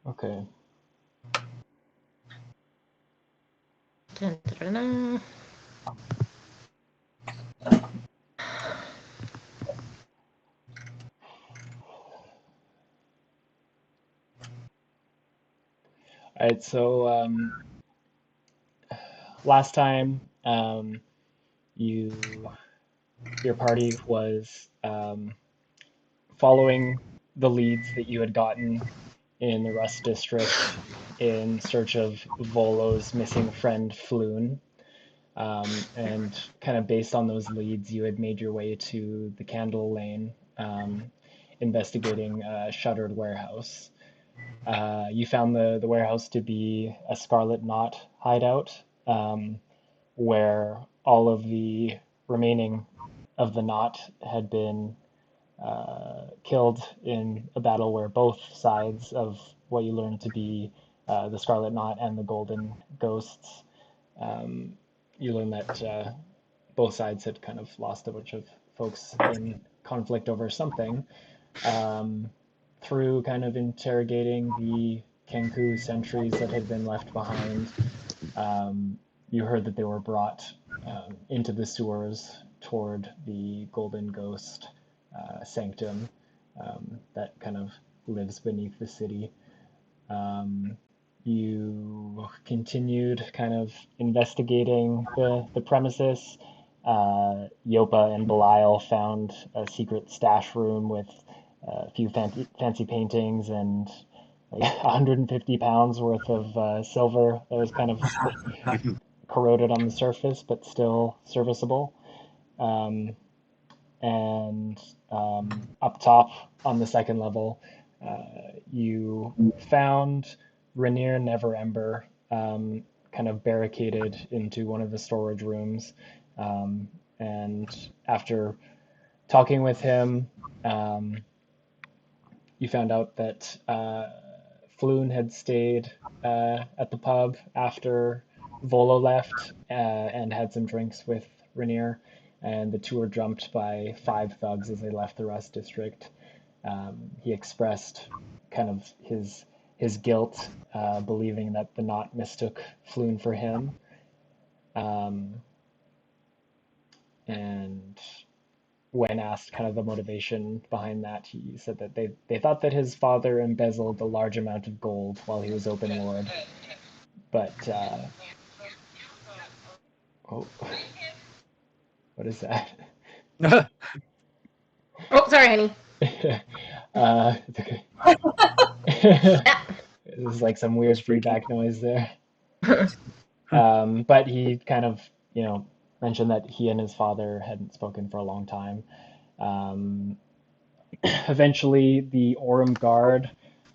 Okay. Dun, dun, dun, dun. All right. So last time, you your party was following the leads that you had gotten in the Rust District in search of Volo's missing friend Floon. And kind of based on those leads, you had made your way to the Candle Lane, investigating a shuttered warehouse. You found the warehouse to be a Scarlet Knot hideout, where all of the remaining of the Knot had been killed in a battle where both sides of what you learned to be the Scarlet Knot and the Golden Ghosts, um, you learn that both sides had kind of lost a bunch of folks in conflict over something. Um, Through kind of interrogating the Kenku sentries that had been left behind, you heard that they were brought into the sewers toward the Golden Ghost Sanctum that kind of lives beneath the city. Um, you continued kind of investigating the premises. Yopa and Belial found a secret stash room with a few fancy paintings and like 150 pounds worth of silver that was kind of corroded on the surface, but still serviceable. Um, and Up top on the second level, you found Rainier Neverember kind of barricaded into one of the storage rooms. Um, and after talking with him, um, you found out that Floon had stayed at the pub after Volo left and had some drinks with Rainier, and the two were jumped by five thugs as they left the Rust District. He expressed kind of his guilt, believing that the Knot mistook Floon for him, um, and when asked kind of the motivation behind that, he said that they thought that his father embezzled a large amount of gold while he was open lord, but oh, what is that? Oh, sorry, honey. It's okay. Yeah. This is like some That's weird freaky. feedback noise there. But he kind of, mentioned that he and his father hadn't spoken for a long time. Um, Eventually, the Orem Guard,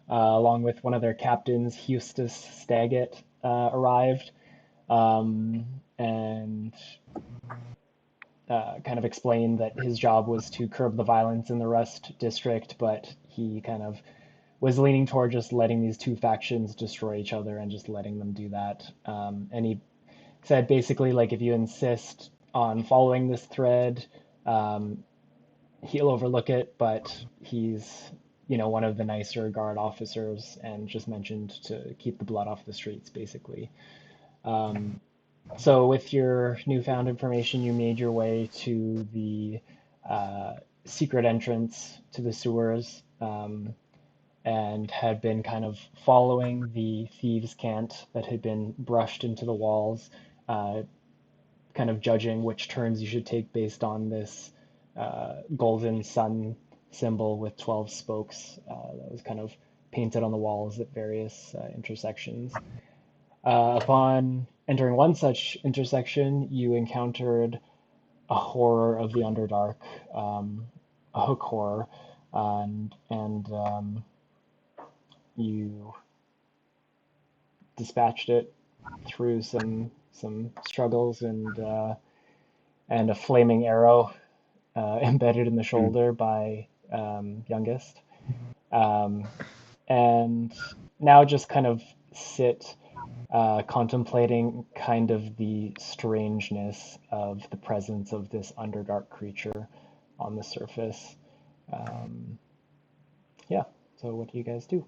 along with one of their captains, Eustace Staggett, arrived, and kind of explained that his job was to curb the violence in the Rust District, but he kind of was leaning toward just letting these two factions destroy each other and just letting them do that. And he said basically, like, if you insist on following this thread, um, he'll overlook it, but he's, one of the nicer guard officers and just mentioned to keep the blood off the streets, basically. Um, so with your newfound information, you made your way to the uh, secret entrance to the sewers, and had been kind of following the thieves' cant that had been brushed into the walls, uh, kind of judging which turns you should take based on this golden sun symbol with 12 spokes that was kind of painted on the walls at various intersections. Upon entering one such intersection, you encountered a horror of the Underdark, a hook horror, and you dispatched it through some struggles and a flaming arrow embedded in the shoulder by youngest. Um, and now just kind of sit contemplating kind of the strangeness of the presence of this underdark creature on the surface. Um, yeah, so what do you guys do?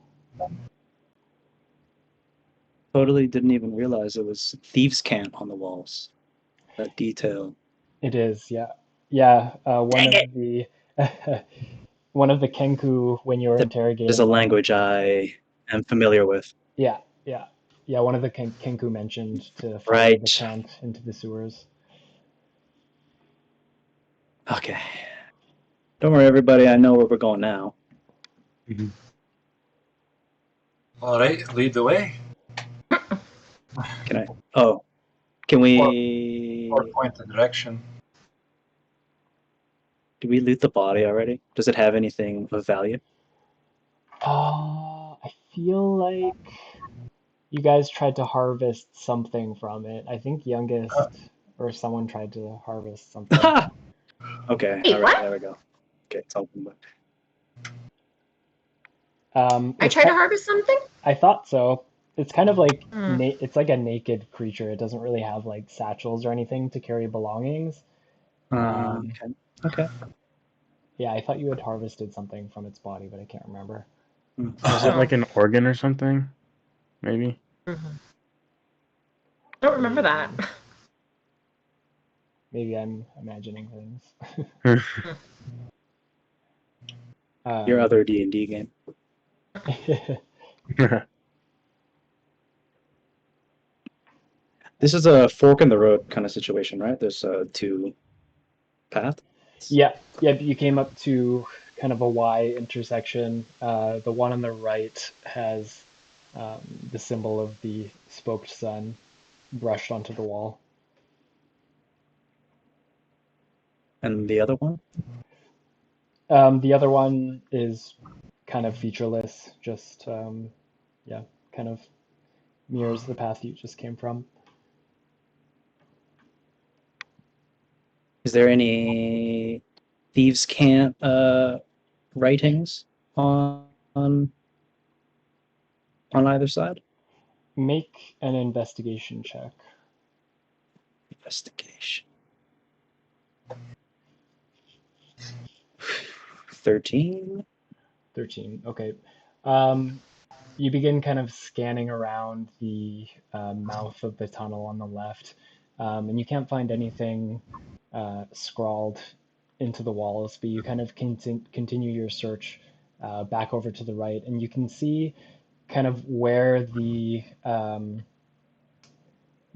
totally didn't even realize it was thieves' cant on the walls. That detail. It is, yeah. Yeah, one Dang of it! the one of the Kenku when you were There's a interrogating them. language I am familiar with. Yeah, yeah. Yeah, one of the Kenku mentioned to follow the Right. cant into the sewers. Okay. Don't worry, everybody. I know where we're going now. All right, lead the way. Can I? Oh, can Or we? point the direction. Do we loot the body already? Does it have anything of value? I feel like you guys tried to harvest something from it. I think Youngest or someone tried to harvest something. Okay. Wait, All right. what? There we go. Okay. It's open. I It's tried to kind, harvest something? I thought so. It's kind of like Hmm. it's like a naked creature. It doesn't really have like satchels or anything to carry belongings. Um, Okay. Okay. yeah, I thought you had harvested something from its body, but I can't remember. Was it Oh. like an organ or something? Maybe? Mhm. Don't remember that. Maybe I'm imagining things. Your Um, other D&D game. This is a fork in the road kind of situation, right? There's two paths. yeah, yeah, you came up to kind of a Y intersection. The one on the right has the symbol of the spoked sun brushed onto the wall. And the other one? The other one is kind of featureless, just yeah, kind of mirrors the path you just came from. Is there any thieves' cant writings on either side? Make an investigation check. Investigation. 13. 13. Okay. Um, you begin kind of scanning around the mouth of the tunnel on the left, and you can't find anything scrawled into the walls, but you kind of continue your search back over to the right, and you can see kind of where the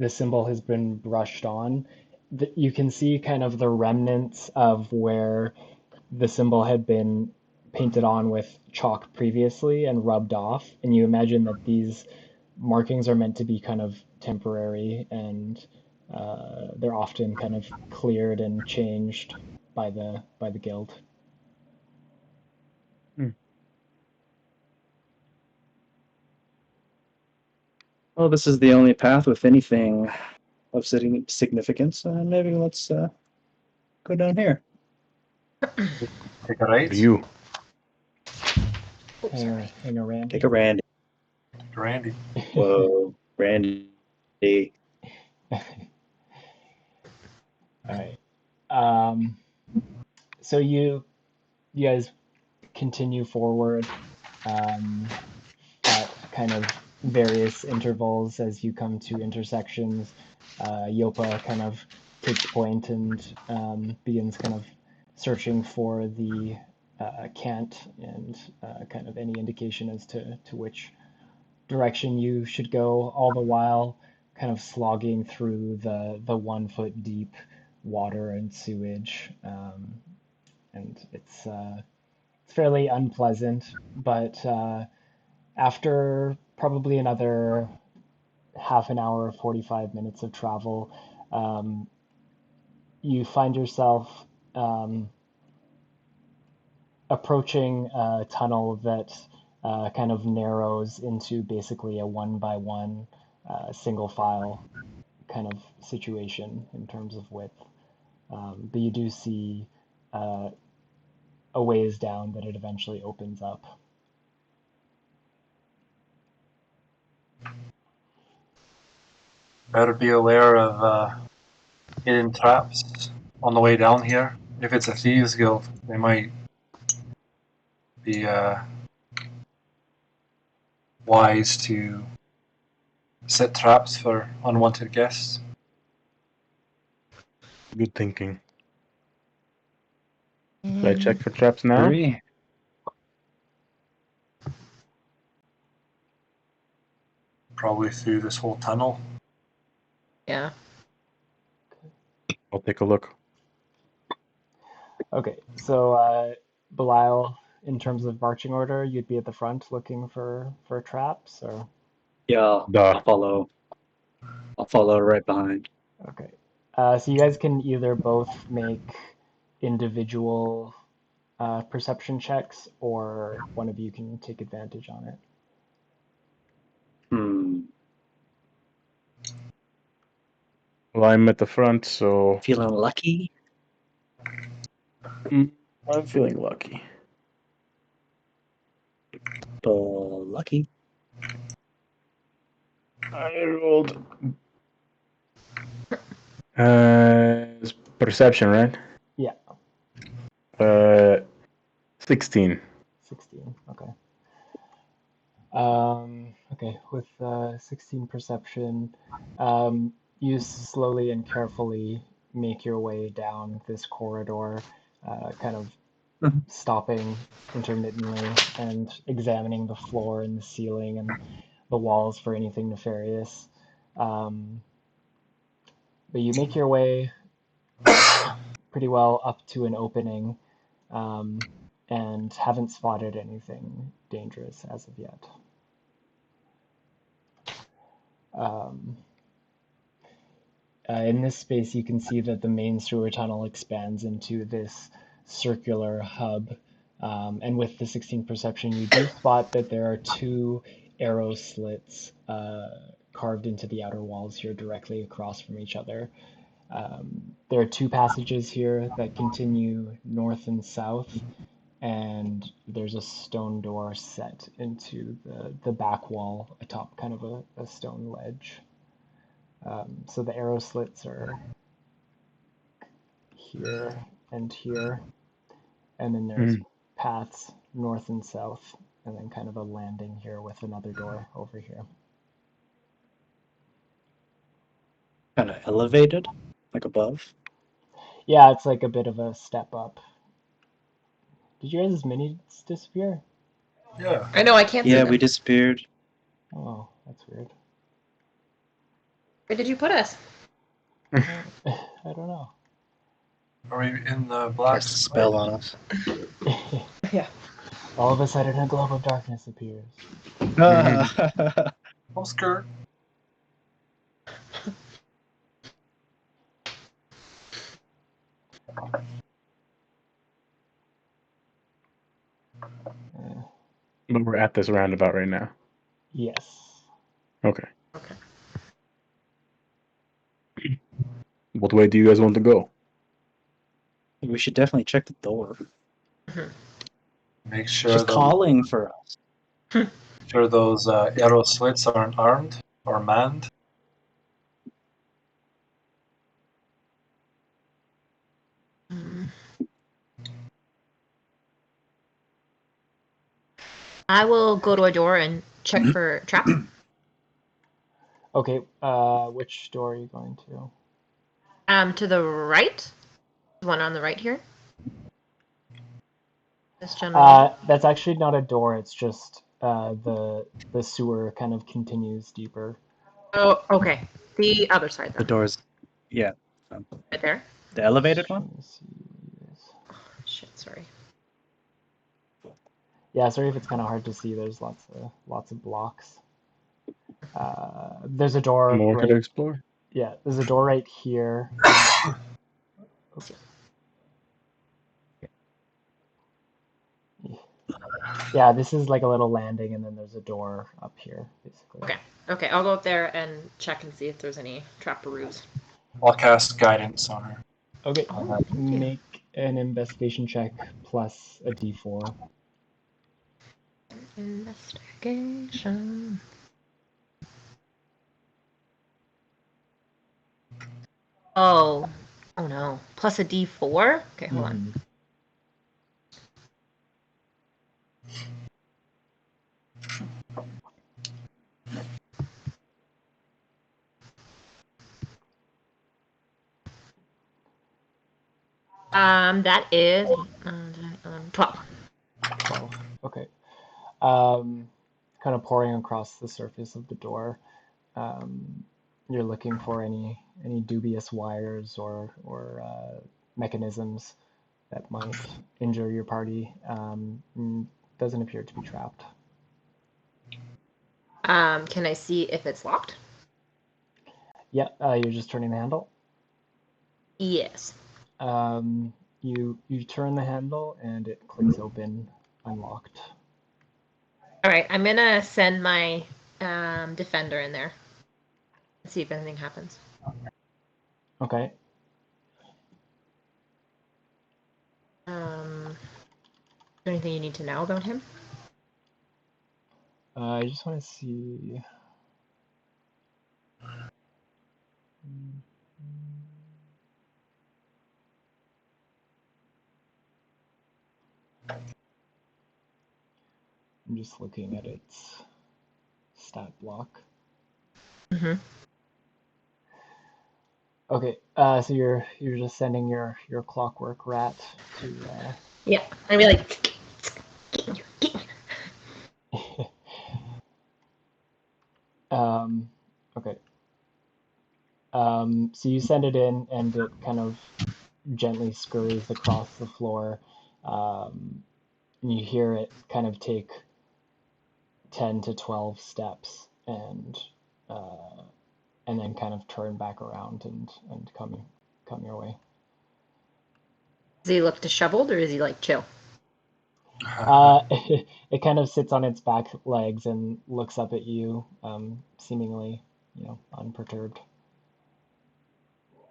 symbol has been brushed on. You can see kind of the remnants of where the symbol had been painted on with chalk previously and rubbed off, and you imagine that these markings are meant to be kind of temporary and they're often kind of cleared and changed by the guild. Well, this is the only path with anything of significance. Maybe let's go down here. Take a right. You. Oh, sorry. Hang a Randy. Take a Randy. Randy. Whoa, Randy. All right. Um, so you guys continue forward at kind of various intervals as you come to intersections. Yopa kind of takes point and begins kind of searching for the cant and kind of any indication as to which direction you should go, all the while kind of slogging through the 1 foot deep water and sewage. And it's fairly unpleasant, but after probably another half an hour, 45 minutes of travel, um, you find yourself approaching a tunnel that kind of narrows into basically a one by one single file kind of situation in terms of width. But you do see uh, a ways down that it eventually opens up. Better be aware of hidden traps on the way down here. If it's a thieves guild, they might be wise to set traps for unwanted guests. Good thinking. Should I check for traps now? Agree. Probably through this whole tunnel. Yeah. I'll take a look. Okay, so Belial, in terms of marching order, you'd be at the front looking for traps, or Yeah, Duh. I'll follow. I'll follow right behind. okay. So you guys can either both make individual perception checks, or one of you can take advantage on it. Hmm. Well, I'm at the front, so Feeling lucky? I'm feeling lucky. Lucky. I rolled. It's perception, right? Yeah. 16. 16. Okay. Okay, with 16 perception, you slowly and carefully make your way down this corridor, kind of Mhm. stopping intermittently and examining the floor and the ceiling and the walls for anything nefarious. Um, but you make your way pretty well up to an opening, and haven't spotted anything dangerous as of yet. Um, in this space, you can see that the main sewer tunnel expands into this circular hub. And with the 16 perception, you do spot that there are two arrow slits carved into the outer walls here directly across from each other. There are two passages here that continue north and south, and there's a stone door set into the back wall atop kind of a stone ledge. So the arrow slits are here and here, and then there's paths north and south, and then kind of a landing here with another door over here. Kind of elevated, like above. Yeah, it's like a bit of a step up. Did you guys' minis disappear? Yeah. I know, I can't see Yeah, them. we disappeared. Oh, that's weird. Where did you put us? I don't know. Are we in the black Cast a spell on us. Yeah. All of a sudden, a globe of darkness appears. Oscar? Uh, But we're at this roundabout right now. yes. Okay. Okay. What way do you guys want to go? We should definitely check the door. Make sure Just that calling for us. sure those arrow slits aren't armed or manned. I will go to a door and check for traps. Okay, which door are you going to? To the right. The one on the right here. This general. That's actually not a door, it's just the sewer kind of continues deeper. Oh, okay. The other side The then. doors. Yeah. Right there. The elevated one? Trying to see this. Shit, sorry. Yeah, sorry if it's kind of hard to see. There's lots of blocks. There's a door More right. to explore? Yeah, there's a door right here. Oops. Yeah, this is like a little landing, and then there's a door up here, basically. Okay. Okay, I'll go up there and check and see if there's any trapperoos. I'll cast guidance on her. Okay, Oh, thank you. make an investigation check plus a d4. Investigation. Oh. Oh no. Plus a D4? Okay, hold on. That is 12. 12. Okay. Kind of pouring across the surface of the door. You're looking for any dubious wires or mechanisms that might injure your party. Doesn't appear to be trapped. Can I see if it's locked? Yeah, you're just turning the handle. Yes. You turn the handle and it clicks open, unlocked. All right, I'm gonna send my defender in there and see if anything happens. Okay. Is there anything you need to know about him? I just want to see. I'm just looking at its stat block. Mm-hmm. Okay, so you're just sending your clockwork rat to Yeah, I'd be like, okay. So you send it in and it kind of gently scurries across the floor. And you hear it kind of take 10 to 12 steps and then kind of turn back around and come your way. does he look disheveled or is he like chill? It kind of sits on its back legs and looks up at you, seemingly, unperturbed.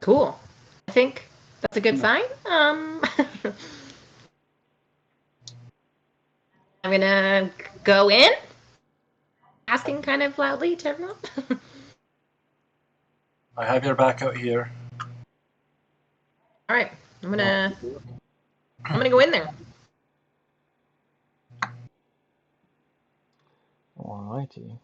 Cool. I think that's a good sign. I'm gonna go in, asking kind of loudly to everyone. I have your back out here. All right, I'm gonna go in there. Alrighty.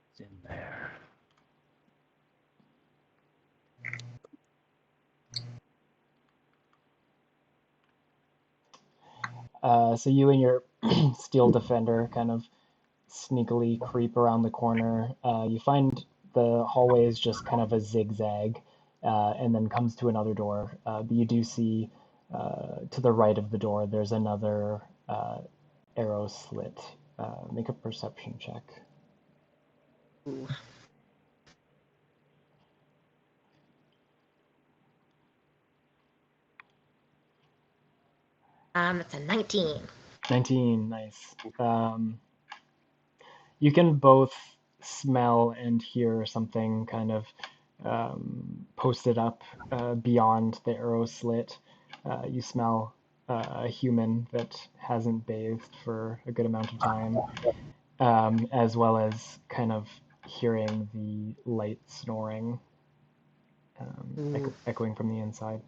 It's in there. So you and your steel defender kind of sneakily creep around the corner. You find the hallway is just kind of a zigzag, and then comes to another door. But you do see to the right of the door, there's another arrow slit. Make a perception check. Ooh. That's a 19. 19, nice. You can both smell and hear something kind of posted up beyond the arrow slit. You smell a human that hasn't bathed for a good amount of time, as well as kind of hearing the light snoring echoing from the inside.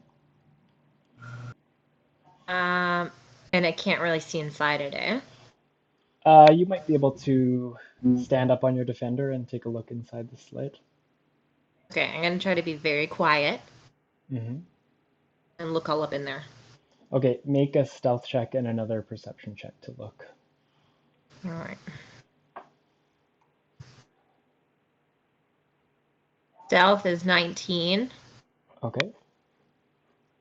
And I can't really see inside it, eh? You might be able to stand up on your defender and take a look inside the slit. Okay, I'm gonna try to be very quiet Mm-hmm. and look all up in there. Okay, make a stealth check and another perception check to look. All right. Stealth is 19. Okay.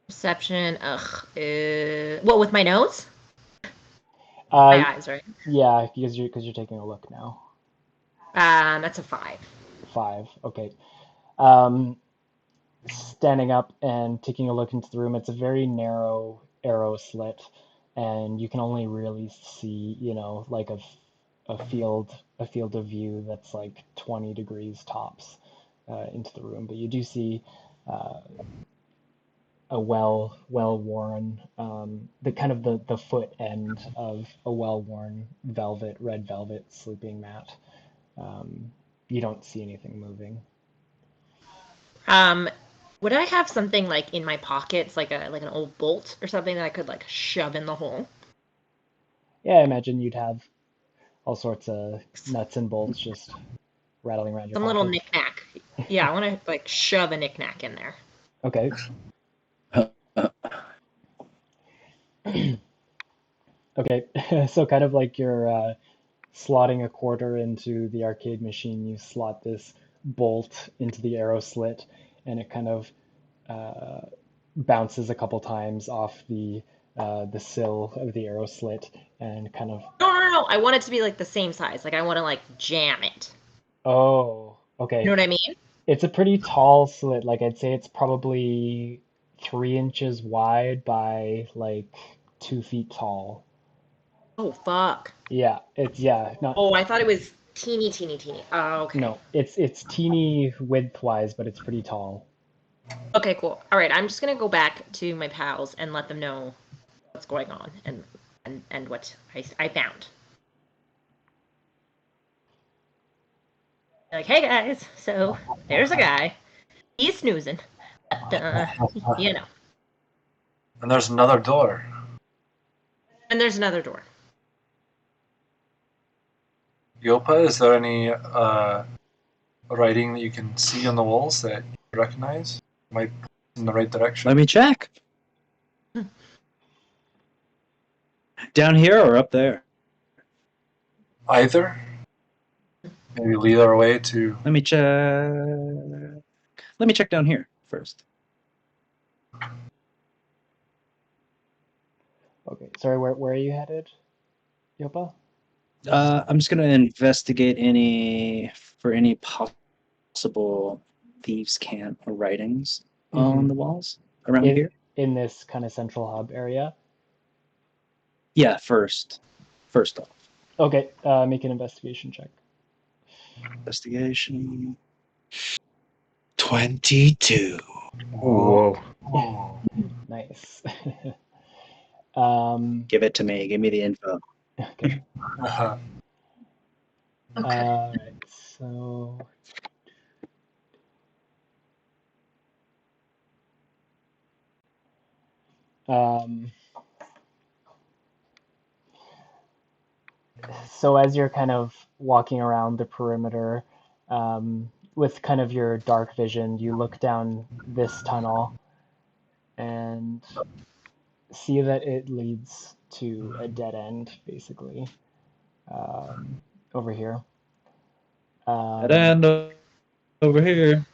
Perception, well, with my nose? My eyes, right? Yeah, because you're taking a look now. That's a 5. 5. Okay. Standing up and taking a look into the room, it's a very narrow arrow slit, and you can only really see, like a field of view that's like 20 degrees tops into the room. But you do see a well-worn, the kind of the foot end of a well-worn red velvet sleeping mat. You don't see anything moving. Would I have something like in my pockets, like an old bolt or something that I could like shove in the hole? Yeah, I imagine you'd have all sorts of nuts and bolts just rattling around your Some little pockets. knickknack. Yeah, I want to like shove a knickknack in there. Okay. Okay. So kind of like you're slotting a quarter into the arcade machine, you slot this bolt into the arrow slit, and it kind of uh, bounces a couple times off the sill of the arrow slit, and kind of No. I want it to be like the same size. Like I want to like jam it. oh, You okay. know what I mean? It's a pretty tall slit. Like I'd say it's probably 3 inches wide by like 2 feet tall. Oh fuck. Yeah, not Oh, I thought it was teeny. Oh, okay. no, it's teeny width wise, but it's pretty tall. Okay, cool. All right, I'm just gonna go back to my pals and let them know what's going on and what I found. Like, hey guys, so there's a guy. He's snoozing. But, you know. And there's another door. And there's another door. Yopa, is there any writing that you can see on the walls that you recognize? Might point in the right direction. Let me check. Down here or up there? Either. Maybe lead our way to. Let me check. Let me check down here first. Okay, sorry, where are you headed, Yopa? I'm just gonna investigate any possible thieves' cant or writings on the walls around In here. in this kind of central hub area. Yeah, first off, Okay, make an investigation check. investigation. 22. Whoa. Oh. Nice. Give it to me. Give me the info. Okay. Uh-huh. All right. So um, so as you're kind of walking around the perimeter, with kind of your dark vision, you look down this tunnel and see that it leads to a dead end, basically, over here. And over here.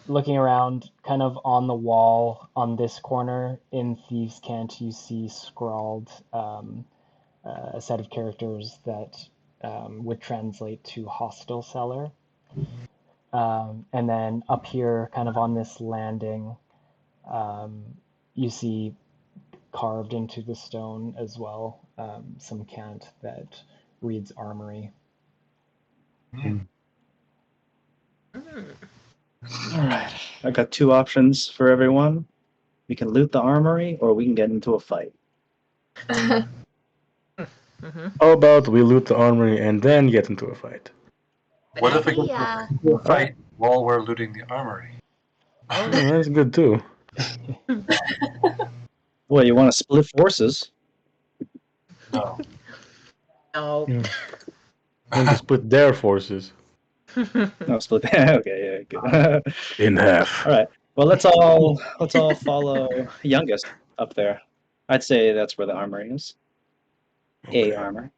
Looking around, kind of on the wall on this corner in Thieves' Cant, you see scrawled a set of characters that would translate to hostile cellar. And then up here, kind of on this landing, you see carved into the stone as well some cant that reads armory. All right. I got two options for everyone. We can loot the armory, or we can get into a fight. How about we loot the armory and then get into a fight? What if we go to a fight while we're looting the armory? Oh, that's good too. Well, you want to split forces? No. No. Yeah. Want to split their forces No, split. Okay, yeah, good. in half. All right. Well, let's all follow youngest up there. I'd say that's where the armory is. A armor.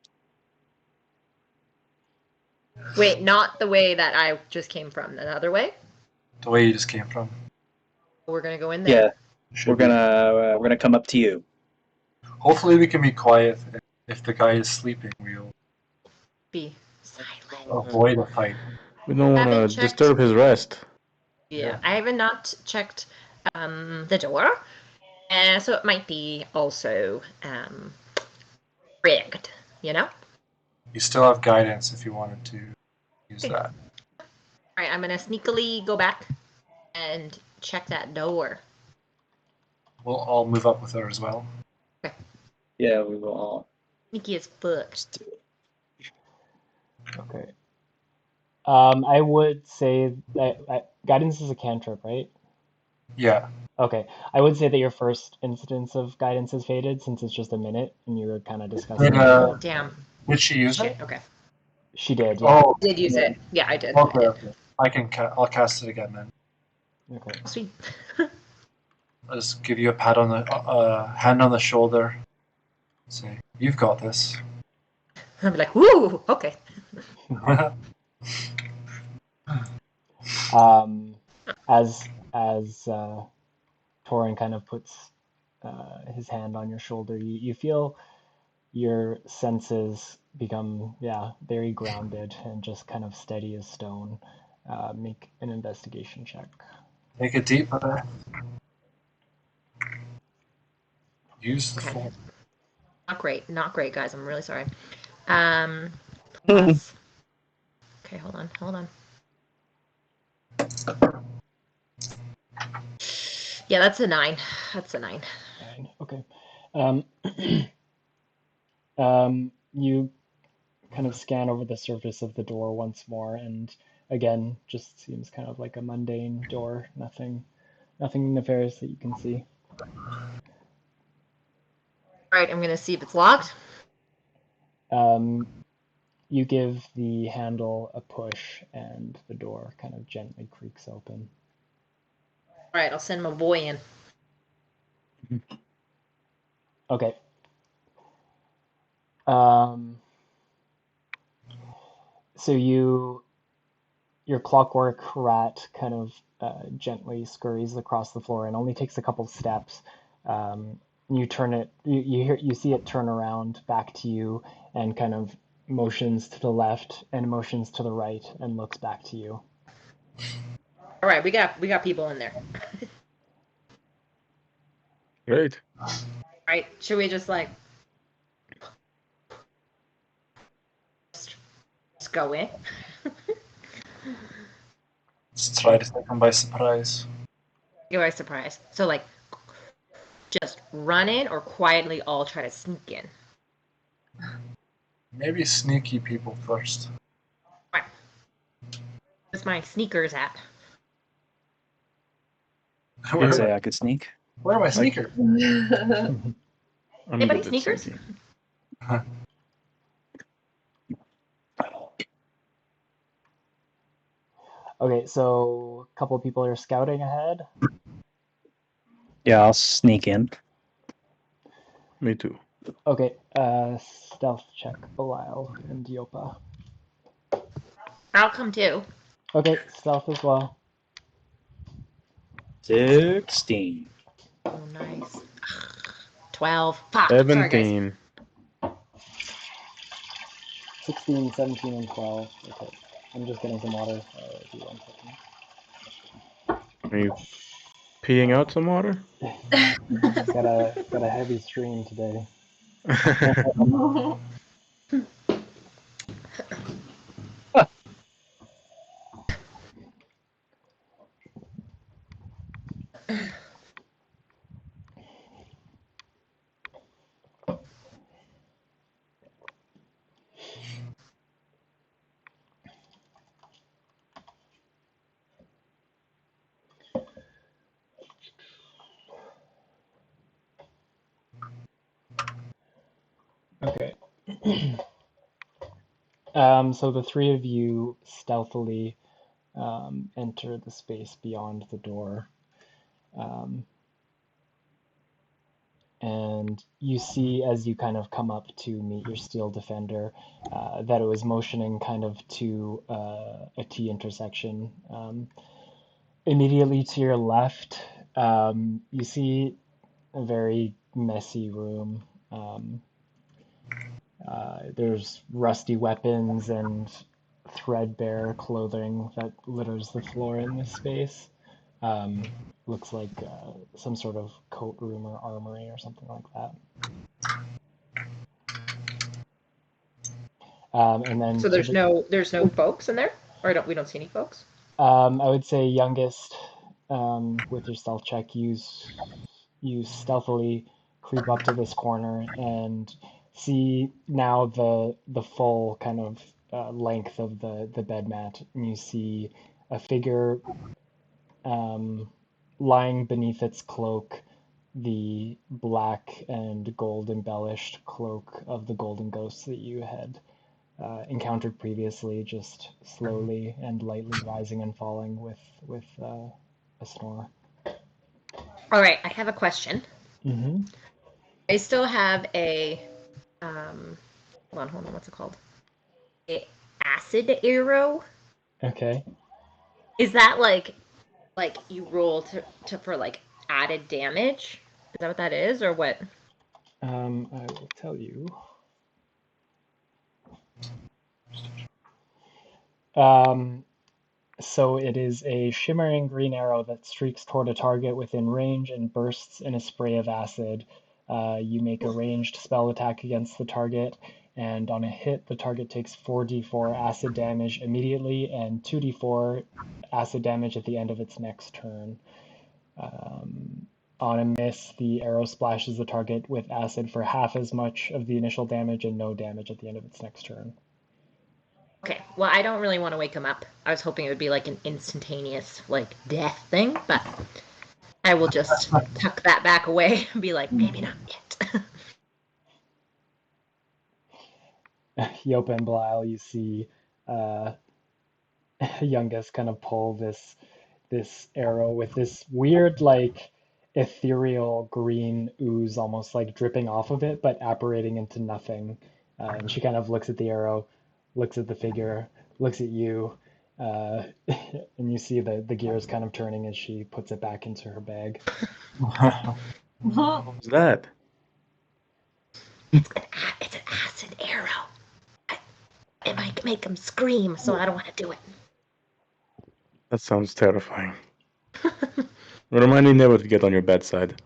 Wait, not the way that I just came from. The other way? The way you just came from. We're gonna go in there. Yeah, we're gonna come up to you. Hopefully we can be quiet. If the guy is sleeping, we'll Be silent. avoid a fight. We don't want Haven't to checked. disturb his rest. Yeah, I have not checked the door, so it might be also rigged. You know. You still have guidance if you wanted to use that. All right, I'm gonna sneakily go back and check that door. We'll all move up with her as well. Yeah, we will all. Sneaky as fuck. Just do it. Okay. I would say that guidance is a cantrip, right? Yeah. Okay. I would say that your first instance of guidance has faded since it's just a minute and you were kind of discussing. Did, Oh damn. did she use Shit. it? Okay. She did, yeah. Oh, Did use it? Yeah, I did. okay. I did. Okay. I can. I'll cast it again then. Okay. Sweet. I'll just give you a pat on the hand on the shoulder. Say, you've got this. I'll be like, woo, okay. As Torin kind of puts his hand on your shoulder, you feel your senses become, yeah, very grounded and just kind of steady as stone. Make an investigation check. Take a deep breath. Use the Okay. force. Not great, guys. I'm really sorry. Plus. Okay, hold on. Yeah, that's a 9. That's a 9. Fine. Okay. You kind of scan over the surface of the door once more, and again, just seems kind of like a mundane door. Nothing nefarious that you can see. All right, I'm gonna see if it's locked. You give the handle a push, and the door kind of gently creaks open. All right, I'll send my boy in. Okay. So your clockwork rat kind of gently scurries across the floor and only takes a couple steps. You turn it, you see it turn around back to you and kind of motions to the left and motions to the right and looks back to you. All right, we got people in there. Great. All right, should we just like just go in? Just try to take them by surprise. Give by surprise. So like, just run in or quietly all try to sneak in. Maybe sneaky people first. Right. Where's my sneakers at? I'd say I could sneak. Where are my sneakers? I'm Anybody good at sneakers? sneaking. Okay, so a couple of people are scouting ahead. Yeah, I'll sneak in. Me too. Okay, stealth check, Belial and Diopa. I'll come too. Okay, stealth as well. 16. Oh, nice. 12. Fuck. Sorry, guys. 17. 16, 17, and 12. Okay, I'm just getting some water. Give me 1 second. Are you peeing out some water? Got a heavy stream today. Okay. So the three of you stealthily enter the space beyond the door. And you see, as you kind of come up to meet your steel defender, that it was motioning kind of to a T intersection. Immediately to your left, you see a very messy room. There's rusty weapons and threadbare clothing that litters the floor in this space. Looks like some sort of coat room or armory or something like that. And then So there's no folks in there, or we don't see any folks. I would say youngest, with your stealth check, you stealthily creep up to this corner and see now the full kind of length of the bed mat, and you see a figure lying beneath its cloak, the black and gold embellished cloak of the golden ghost that you had encountered previously, just slowly and lightly rising and falling with a snore. All right, I have a question. Mm-hmm. I still have a hold on, what's it called? A acid arrow. Okay. Is that like you roll to for like added damage? Is that what that is, or what? I will tell you. So it is a shimmering green arrow that streaks toward a target within range and bursts in a spray of acid. You make a ranged spell attack against the target, and on a hit, the target takes 4d4 acid damage immediately and 2d4 acid damage at the end of its next turn. On a miss, the arrow splashes the target with acid for half as much of the initial damage and no damage at the end of its next turn. Okay, well, I don't really want to wake him up. I was hoping it would be like an instantaneous, like, death thing, but I will just tuck that back away and be like, maybe not yet. Yopa and Belial, you see Youngest kind of pull this arrow with this weird, like, ethereal green ooze almost like dripping off of it, but apparating into nothing. And she kind of looks at the arrow, looks at the figure, looks at you, and you see the gears kind of turning as she puts it back into her bag. What was that? It's an acid arrow. It might make him scream, so I don't want to do it. That sounds terrifying. Remind me never to get on your bedside.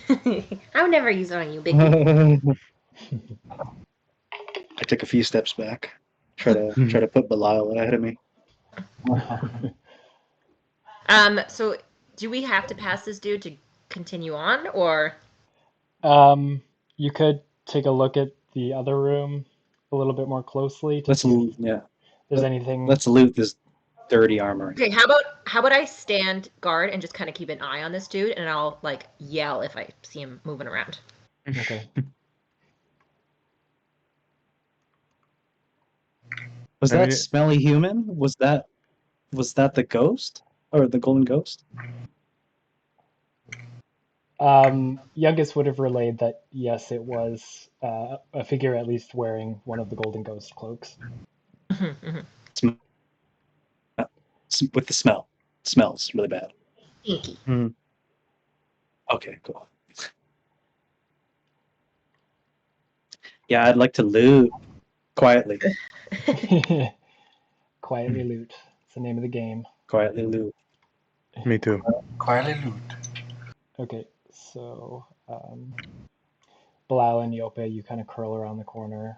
I would never use it on you, big. I took a few steps back. Try to put Belial ahead of me. So do we have to pass this dude to continue on, or? You could take a look at the other room a little bit more closely to see if there's anything. Let's loot this dirty armor. Okay, how about I stand guard and just kind of keep an eye on this dude, and I'll like yell if I see him moving around. Okay. Was that smelly human? Was that the ghost or the golden ghost? Youngest would have relayed that yes, it was a figure at least wearing one of the golden ghost cloaks. With the smell. It smells really bad. Stinky. Okay, cool. Yeah, I'd like to loot quietly. Quietly loot. It's the name of the game. Quietly loot. Me too. Quietly loot. Okay, so Bilal and Yope, you kind of curl around the corner,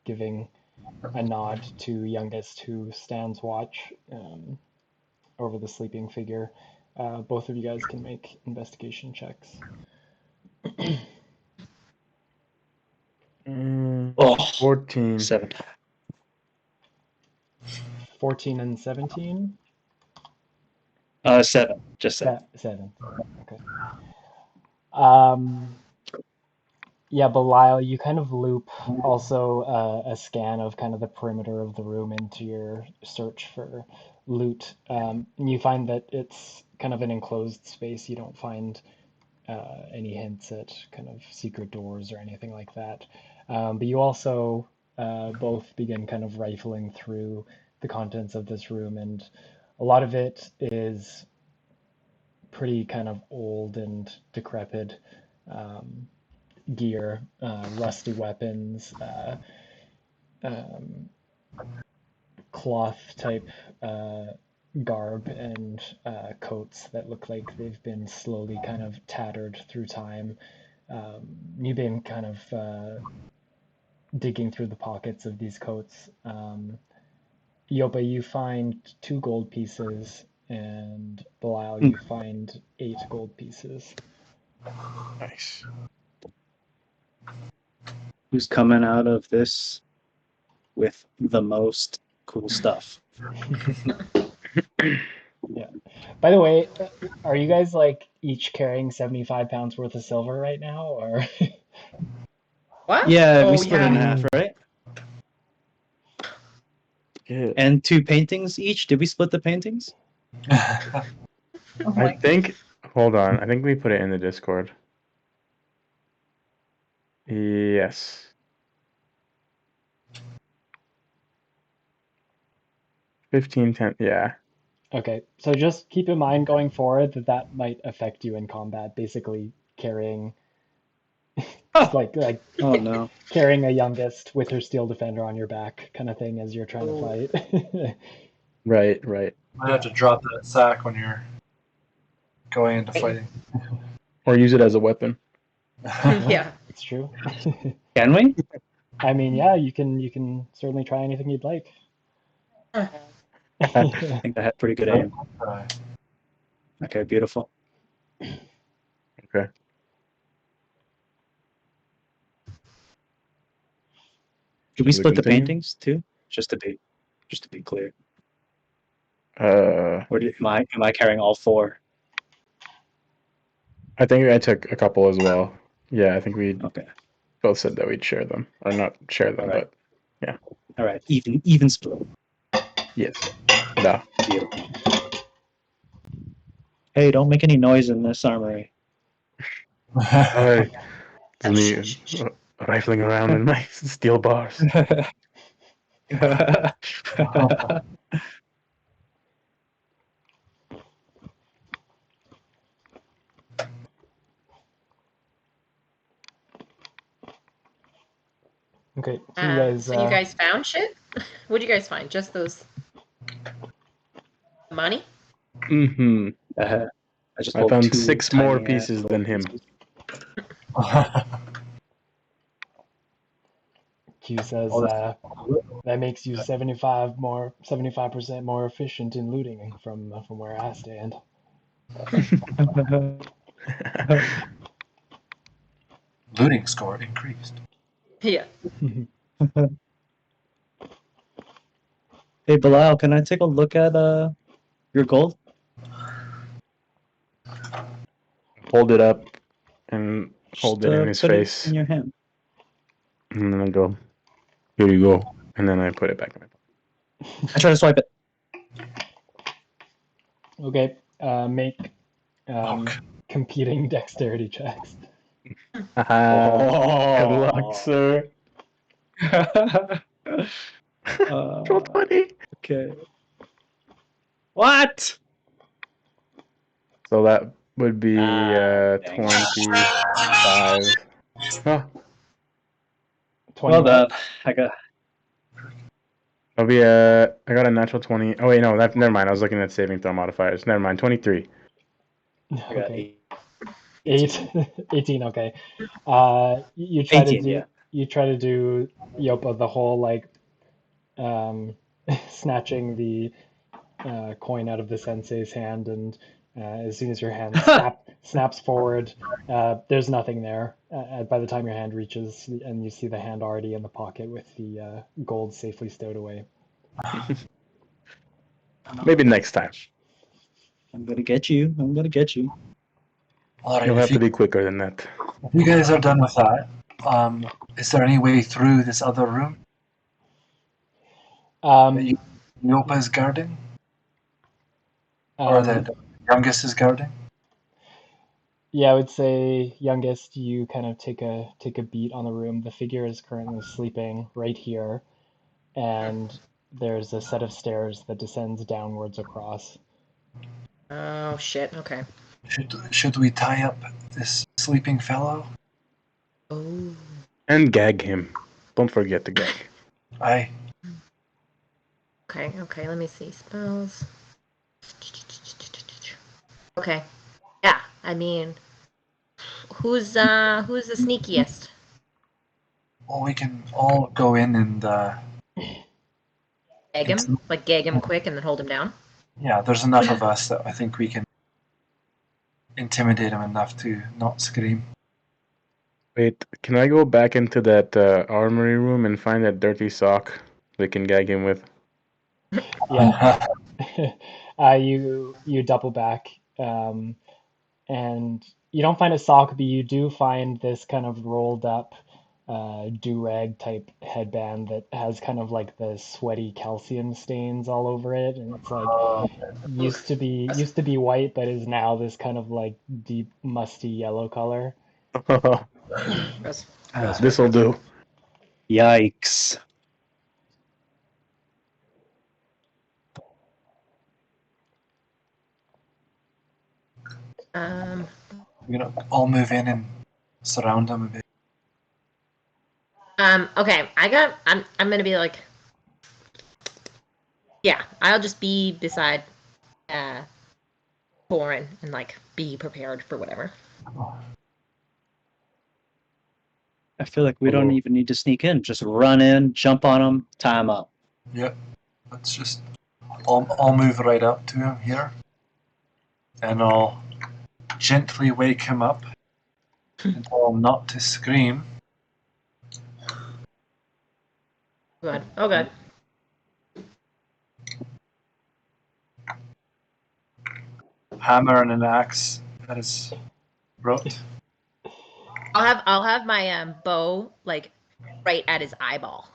giving a nod to Youngest, who stands watch over the sleeping figure. Both of you guys can make investigation checks. 14. 7. 14 and 17? 7. Just 7. 7. Okay. Yeah, Belial, you kind of loop also a scan of kind of the perimeter of the room into your search for loot. And you find that it's kind of an enclosed space. You don't find any hints at kind of secret doors or anything like that. But you also both begin kind of rifling through the contents of this room, and a lot of it is pretty kind of old and decrepit gear, rusty weapons, cloth type garb, and coats that look like they've been slowly kind of tattered through time. You've been kind of digging through the pockets of these coats. Yopa, you find 2 gold pieces, and Belial, you find 8 gold pieces. Nice. Who's coming out of this with the most cool stuff? Yeah. By the way, are you guys like each carrying 75 pounds worth of silver right now, or? What? Yeah, Oh, we split it in half, right? Shit. And 2 paintings each. Did we split the paintings? I think. Hold on. I think we put it in the Discord. Yes. 15, 10. Yeah. Okay, so just keep in mind going forward that that might affect you in combat. Basically, carrying like Oh no. carrying a youngest with her steel defender on your back, kind of thing, as you're trying to fight. Right. Right. Might have to drop that sack when you're going into fighting. Or use it as a weapon. Yeah. It's true. Can we? I mean, yeah, you can certainly try anything you'd like. I think I had pretty good aim. Okay, beautiful. Okay. Did we Should we split the continue? paintings too? Just to be clear. Uh, Or am I carrying all 4? I think I took a couple as well. Yeah, I think we Okay. both said that we'd share them, or not share them, Alright. but All right. Even split. yes. No. Beautiful. Hey, don't make any noise in this armory. Alright. It's me rifling around in my steel bars. Okay, so you guys, So you guys found shit? What'd you guys find? Just those money? Mm-hmm. I just I hold found 2 6 more tiny, pieces than him. Q says that makes you 75% more efficient in looting from where I stand. Looting score increased. Yeah. Hey, Bilal, can I take a look at your gold? Hold it up and hold Just it in his put face. it in your hand. And then I go, here you go. And then I put it back in my pocket. I try to swipe it. Okay, make Okay. competing dexterity checks. Good luck, sir. Roll 20. Okay. What? So that would be dang. 25. Oh, 20 Well what? done. I got. that'll be I got a natural 20. Oh, wait, no, never mind. I was looking at saving throw modifiers. Never mind. 23. I got Okay. 18. 18, okay. You 18, yeah. you try to do Yopa the whole like snatching the coin out of the sensei's hand, and as soon as your hand snaps forward, there's nothing there. By the time your hand reaches, and you see the hand already in the pocket with the gold safely stowed away. Maybe next time. I'm gonna get you. I'm gonna get you. All right. You'll have If to be quicker than that. you guys are done with that, is there any way through this other room that Yopa is guarding, or that youngest is guarding? Yeah, I would say youngest, you kind of take a beat on the room. The figure is currently sleeping right here, and there's a set of stairs that descends downwards across. Oh shit. Okay. Should we tie up this sleeping fellow? Oh. And gag him. Don't forget to gag. Aye. Okay. Okay. Let me see spells. Okay. Yeah. I mean, who's the sneakiest? Well, we can all go in and Gag him, like gag him quick and then hold him down. yeah, there's enough of us that I think we can intimidate him enough to not scream. Wait, can I go back into that armory room and find that dirty sock we can gag him with? Yeah. You double back, and you don't find a sock, but you do find this kind of rolled up do-rag type headband that has kind of like the sweaty calcium stains all over it, and it's like used to be white, but is now this kind of like deep musty yellow color. Gross. This'll do. Yikes. We're gonna all move in and surround him a bit. Okay, I'm gonna be like, yeah, I'll just be beside Torin and like be prepared for whatever. I feel like we don't even need to sneak in. Just run in, jump on him, tie him up. Yep. Let's just. I'll move right up to him here, and I'll gently wake him up and tell him not to scream. Good. Oh, good. Hammer and an axe at his throat. I'll have my bow like right at his eyeball.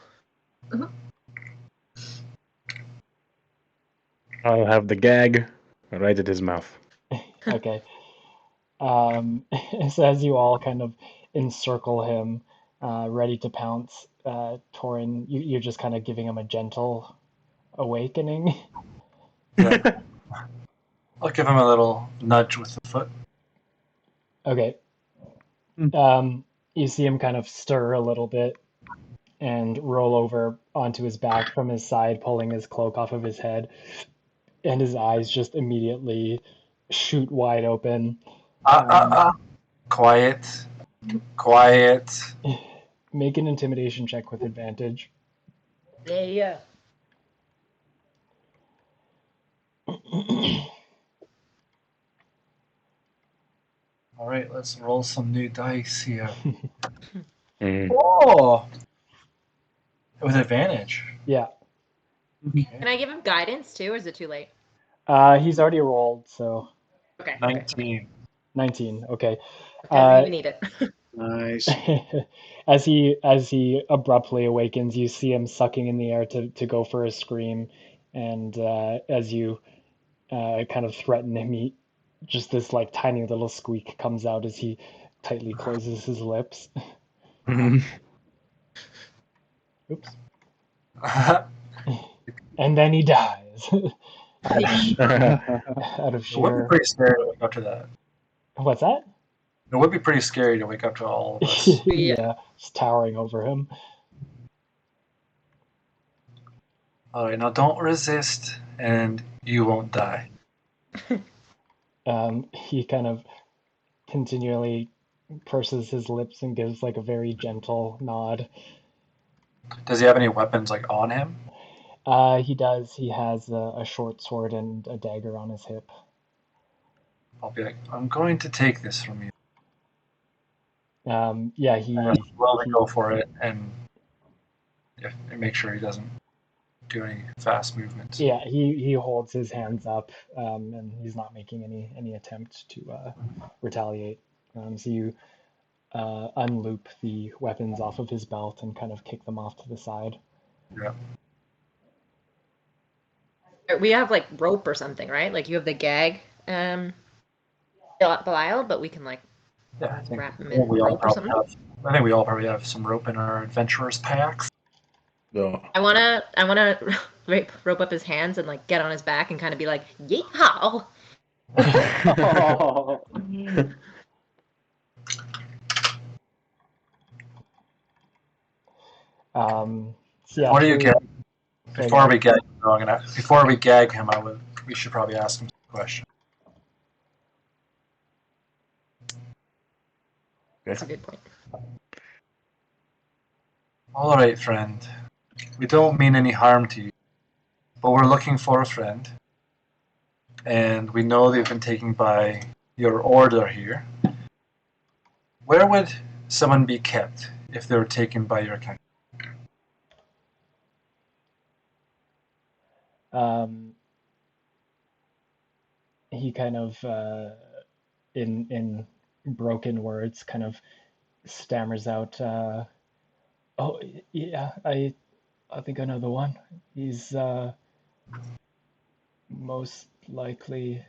I'll have the gag right at his mouth. Okay. So as you all kind of encircle him, ready to pounce, Torin, you're just kind of giving him a gentle awakening. Yeah. I'll give him a little nudge with the foot. Okay. You see him kind of stir a little bit and roll over onto his back from his side, pulling his cloak off of his head, and his eyes just immediately shoot wide open. Quiet. Quiet. Make an intimidation check with advantage. Yeah. All right, let's roll some new dice here. Mm. Oh! With advantage. Yeah. Okay. Can I give him guidance too, or is it too late? He's already rolled, so Okay. 19. 19. Okay. I don't even need it. Nice. As he abruptly awakens, you see him sucking in the air to go for a scream, and as you kind of threaten him, just this like tiny little squeak comes out as he tightly closes his lips. Oops. And then he dies. Out of It would be sheer. pretty scary to wake up to that. What's that? It would be pretty scary to wake up to all of us. Yeah, just towering over him. All right, now don't resist, and you won't die. He kind of continually purses his lips and gives like a very gentle nod. Does he have any weapons like on him? He does. He has a short sword and a dagger on his hip. I'll be like, I'm going to take this from you. Yeah, And slowly go for it, and make sure he doesn't do any fast movements. yeah, he holds his hands up, and he's not making any attempt to retaliate. So you unloop the weapons off of his belt and kind of kick them off to the side. Yeah. We have like rope or something, right? Like you have the gag, Belial, but we can like Yeah, I think wrap him in we all rope or probably something. have. I think we all probably have some rope in our adventurers packs. So, I wanna rope up his hands and like get on his back and kind of be like, yeehaw! So yeah, What do you get? sorry, Before we gag him, before we gag him, we should probably ask him some questions. That's a good point. All right, friend. We don't mean any harm to you, but we're looking for a friend, and we know they've been taken by your order here. Where would someone be kept if they were taken by your kind? He kind of in broken words kind of stammers out, Oh, yeah, I think I know the one. He's most likely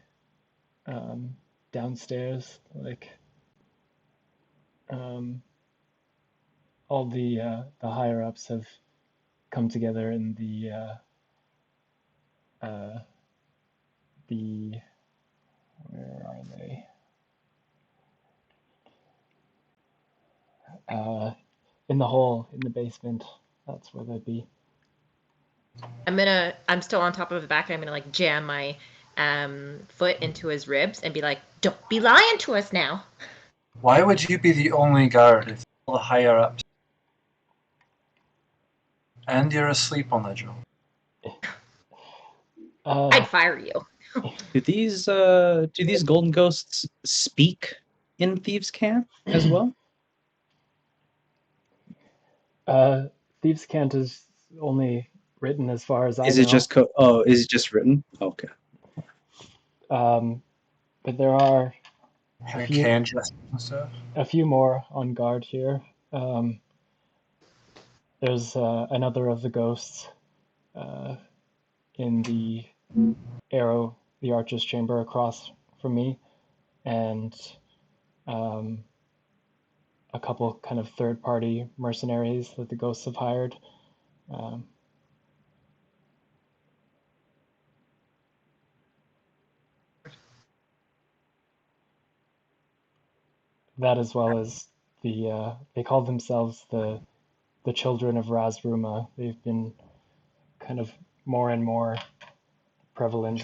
um, downstairs. Like um, all the higher ups have come together in uh, the where are they? In the hole in the basement. That's where they'd be. I'm still on top of the back, and I'm gonna like jam my foot into his ribs and be like, "Don't be lying to us now." Why would you be the only guard if all the higher ups and you're asleep on the job? Uh, I'd fire you. Do these golden ghosts speak in Thieves' Camp as well? Thieves' Cant is only written as far as I Is it know. just is it just written? Okay. But there are a Like few hand gestures and stuff? a few more on guard here. There's another of the ghosts uh, in the the Archer's chamber across from me, and um, a couple kind of third-party mercenaries that the ghosts have hired. Um, that as well as they call themselves the children of Razruma. They've been kind of more and more prevalent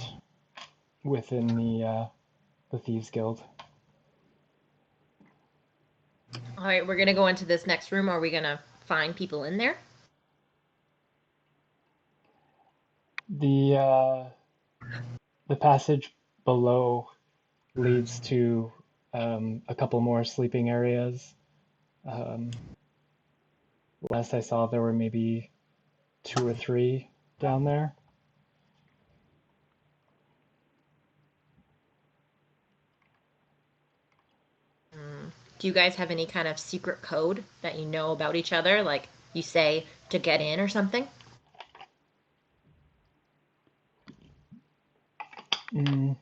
within the Thieves Guild. All right, we're gonna go into this next room. Are we gonna find people in there? The the passage below leads to a couple more sleeping areas. Um, last I saw, there were maybe two or three down there. Do you guys have any kind of secret code that you know about each other, like you say to get in or something? Mm,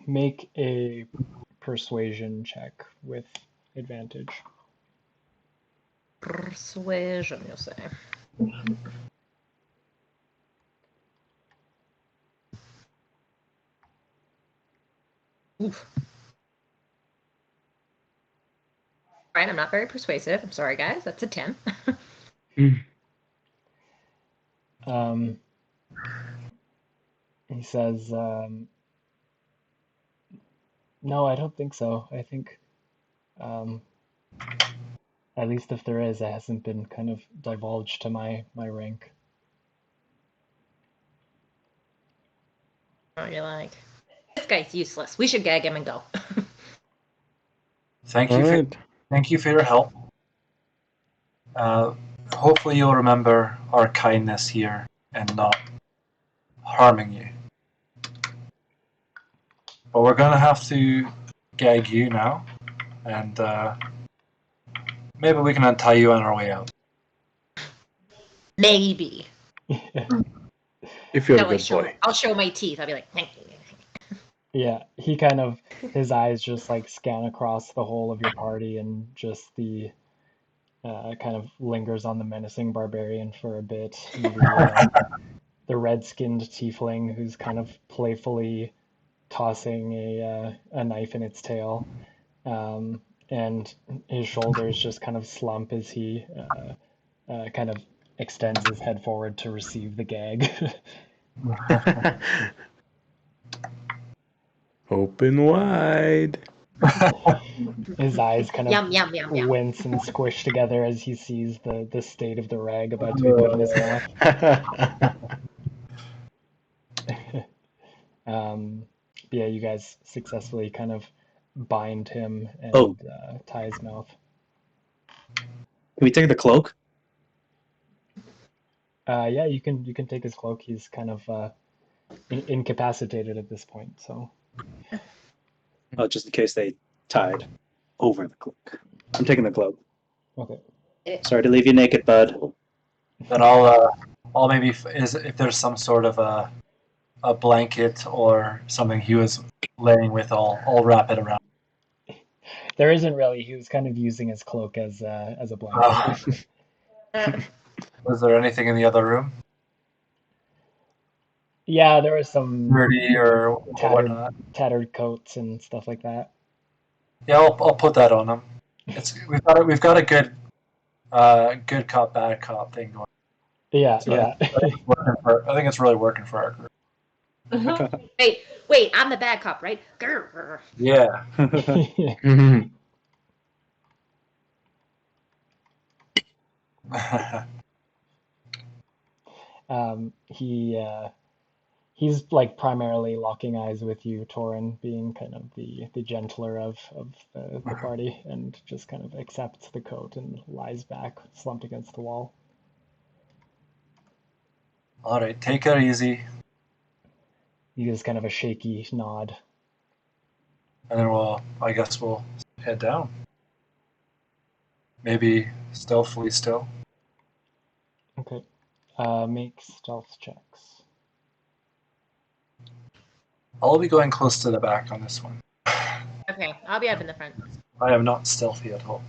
make a persuasion check with advantage. Persuasion, you'll say. Oof. Right, I'm not very persuasive. I'm sorry, guys. That's a 10. Um, he says, "No, I don't think so. I think, um, at least if there is, it hasn't been kind of divulged to my rank." Oh, you're like, this guy's useless. We should gag him and go. Thank All you for right. thank you for your help. Hopefully you'll remember our kindness here and not harming you. But we're gonna have to gag you now, and maybe we can untie you on our way out. Maybe. If you're a I'll, like, good boy. I'll show my teeth. I'll be like, Yeah, he kind of his eyes just like scan across the whole of your party and just the kind of lingers on the menacing barbarian for a bit. And the red-skinned tiefling who's kind of playfully tossing a knife in its tail, and his shoulders just kind of slump as he kind of extends his head forward to receive the gag. Open wide. His eyes kind of yum, yum, yum, yum. wince and squish together as he sees the state of the rag about to be put in his mouth. Yeah, you guys successfully kind of bind him Oh, and tie his mouth. can we take the cloak? Yeah, you can take his cloak. He's kind of incapacitated at this point, so Oh, just in case they tied over the cloak. I'm taking the cloak. Okay. Sorry to leave you naked, bud. Then I'll maybe if there's some sort of a blanket or something he was laying with, I'll wrap it around. There isn't really. He was kind of using his cloak as a Oh. blanket. Was there anything in the other room? Yeah, there was some Dirty or whatnot? tattered coats and stuff like that. Yeah, I'll put that on him. We've got a good cop bad cop thing going. Yeah, So yeah. I think it's really working for our group. Wait, I'm the bad cop, right? Grr. Yeah. He's like primarily locking eyes with you, Torin, being kind of the gentler of the party, and just kind of accepts the coat and lies back, slumped against the wall. All right, take it easy, He gives kind of a shaky nod. and then I guess we'll head down. Maybe stealthily still. Okay. Make stealth checks. I'll be going close to the back on this one. Okay, I'll be up in the front. I am not stealthy at all.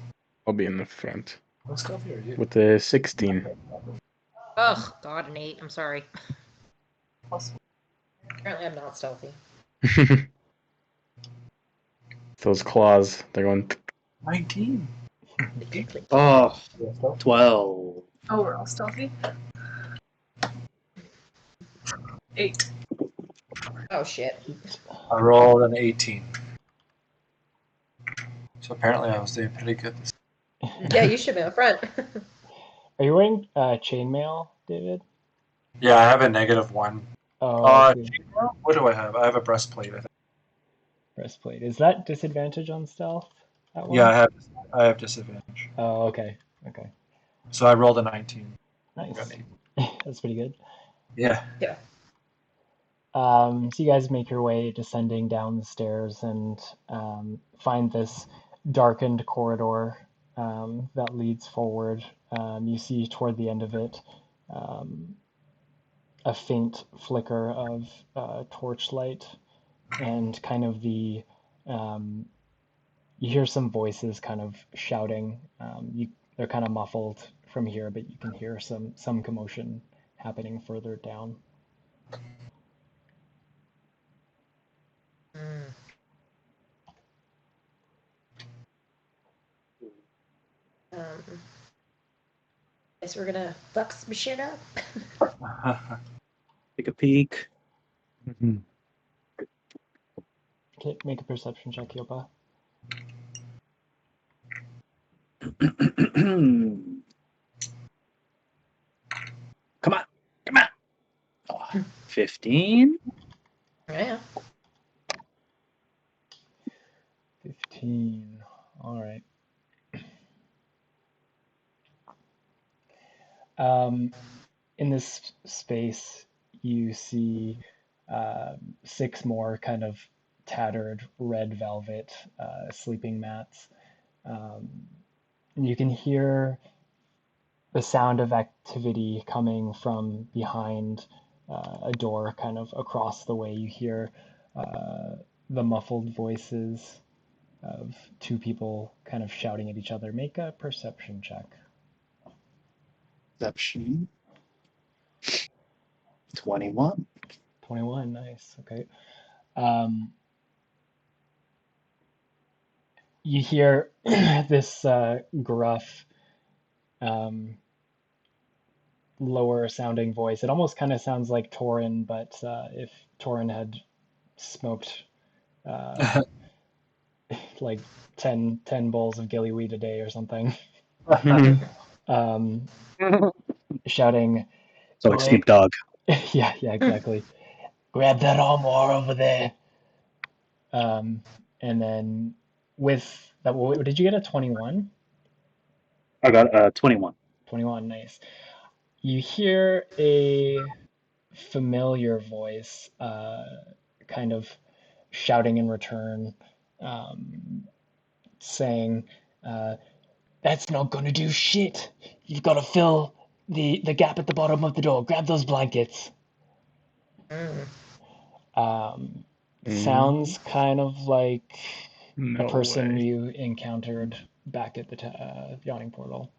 I'll be in the front How stealthy are you? with the 16. Ugh, God, an 8. I'm sorry. Apparently, I'm not stealthy. Those claws, they're going. 19. Oh, 12. Oh, we're all stealthy. 8. Oh shit. I rolled an 18. So apparently I was doing pretty good. Yeah, you should be up front. Are you wearing chainmail, David? Yeah, I have a -1. Oh, I see. What do I have? I have a breastplate, I think. Breastplate. Is that disadvantage on stealth? That one? Yeah, I have disadvantage. Oh, okay. Okay. So I rolled a 19. Nice. Got 8. That's pretty good. Yeah. Yeah. So you guys make your way descending down the stairs and find this darkened corridor that leads forward. You see toward the end of it a faint flicker of torchlight and kind of you hear some voices kind of shouting. They're kind of muffled from here, but you can hear some commotion happening further down. Mm. Guess we're gonna fuck some shit up. Take a peek. Okay, make a perception check, Yopa. Come on. Come on. Oh, 15. Yeah. 15. All right. In this space, you see 6 more kind of tattered red velvet sleeping mats. And you can hear the sound of activity coming from behind a door kind of across the way. You hear the muffled voices of 2 people kind of shouting at each other. Make a perception check. Perception. 21. 21, nice. Okay. You hear this gruff, lower sounding voice. It almost kind of sounds like Torin, but if Torin had smoked like 10 bowls of gillyweed a day or something, um, shouting, So like Snoop Dogg. yeah, exactly. Grab that armor over there. And then with that, did you get a 21? I got 21. 21, nice. You hear a familiar voice kind of shouting in return, saying, That's not gonna do shit. You've got to fill the gap at the bottom of the door. Grab those blankets. Mm. Sounds kind of like a No person way. you encountered back at the yawning portal.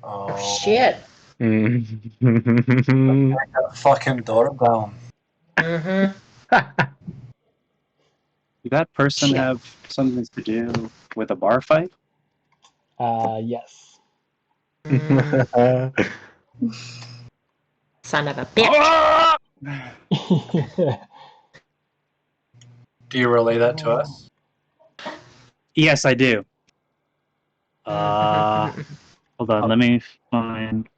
Oh, Oh, shit. Mm. that fucking door down. Mm-hmm. Did that person Shit. have something to do with a bar fight? Yes. Mm. Son of a bitch. Ah! Do you relay that to us? Yes, I do. Hold on, let me find.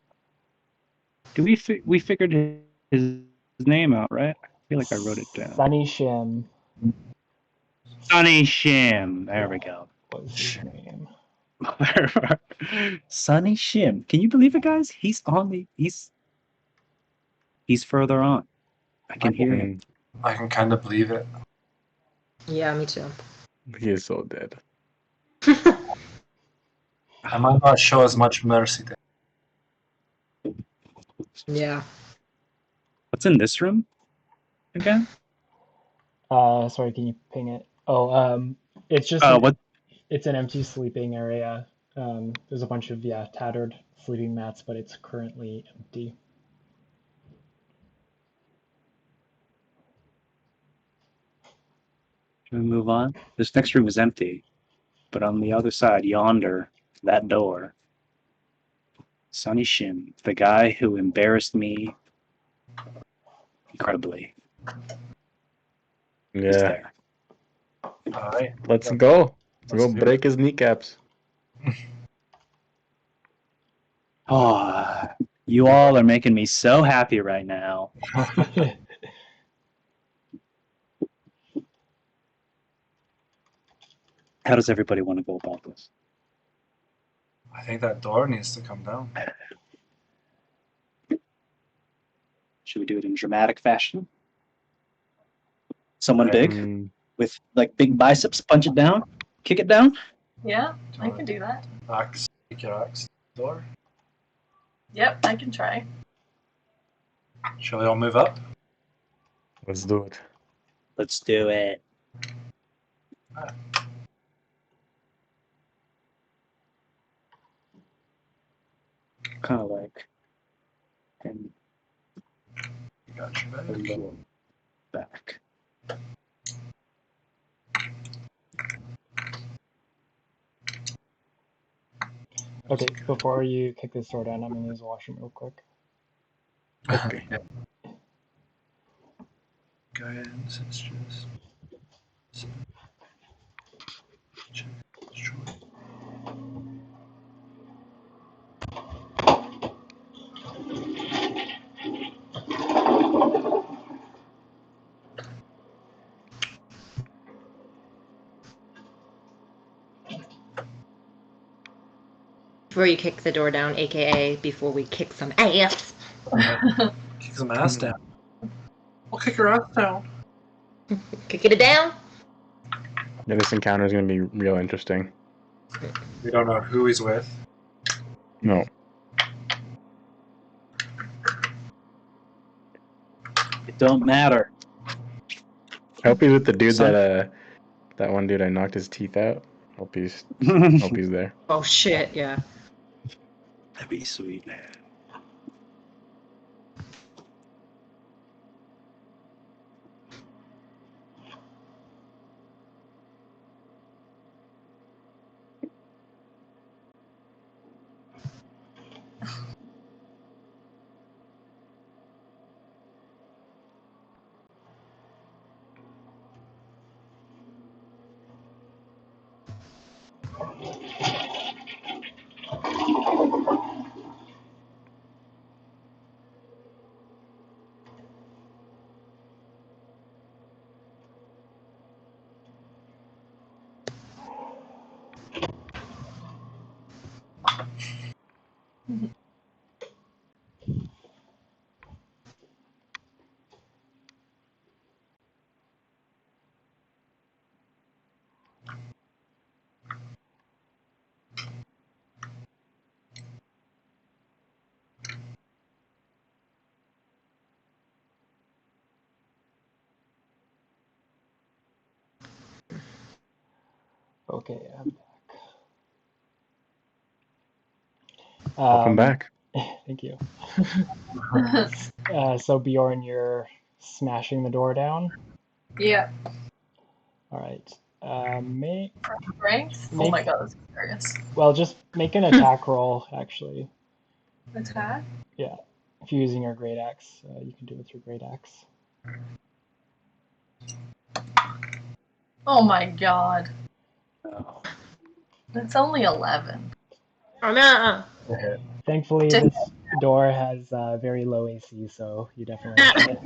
Do we figured his name out, right? I feel like I wrote it down. Sunny Shim Sunny Shim. There we go. was his name. Sunny Shim. Can you believe it, guys? He's on the. He's further on. I can hear him. I can kind of believe it. Yeah, me too. He is so dead. I might not show as much mercy then. Yeah. What's in this room again? Sorry, can you ping it? Oh, it's just What? it's an empty sleeping area. There's a bunch of tattered sleeping mats, but it's currently empty. Can we move on? This next room is empty, but on the other side, yonder, that door, Sunny Shim, the guy who embarrassed me incredibly, is Yeah. there. Alright. Let's go. Let's Let's go do break his kneecaps. Oh, you all are making me so happy right now. How does everybody want to go about this? I think that door needs to come down. Should we do it in dramatic fashion? Someone Right. big with like big biceps, punch it down, kick it down. Yeah, I can do that. Axe. Take your axe. Door. Yep, I can try. Shall we all move up? Let's do it. Let's do it. Kind of like and You got your a back. little back. Okay, before you kick this door down, I'm gonna use the washroom real quick. Okay. Yeah. Guidance, it's just. Check. Destroy. Before you kick the door down, aka before we kick some ass. Kick some ass down. We'll kick your ass down. Kicking it down. Yeah, this encounter is going to be real interesting. We don't know who he's with. No. It don't matter. I hope he's with the dude Son- that one dude I knocked his teeth out. Hope he's there. Oh shit, yeah. That'd be sweet. Okay, I'm back. Welcome back. Thank you. So Bjorn, you're smashing the door down. Yeah. All right. Strength? Oh my god, that's hilarious. Well, just make an attack roll, actually. Attack? Yeah. If you're using your great axe, you can do it with your great axe. Oh my god. Oh. That's only 11. Oh no! Thankfully, Just- this door has very low AC, so you definitely hit.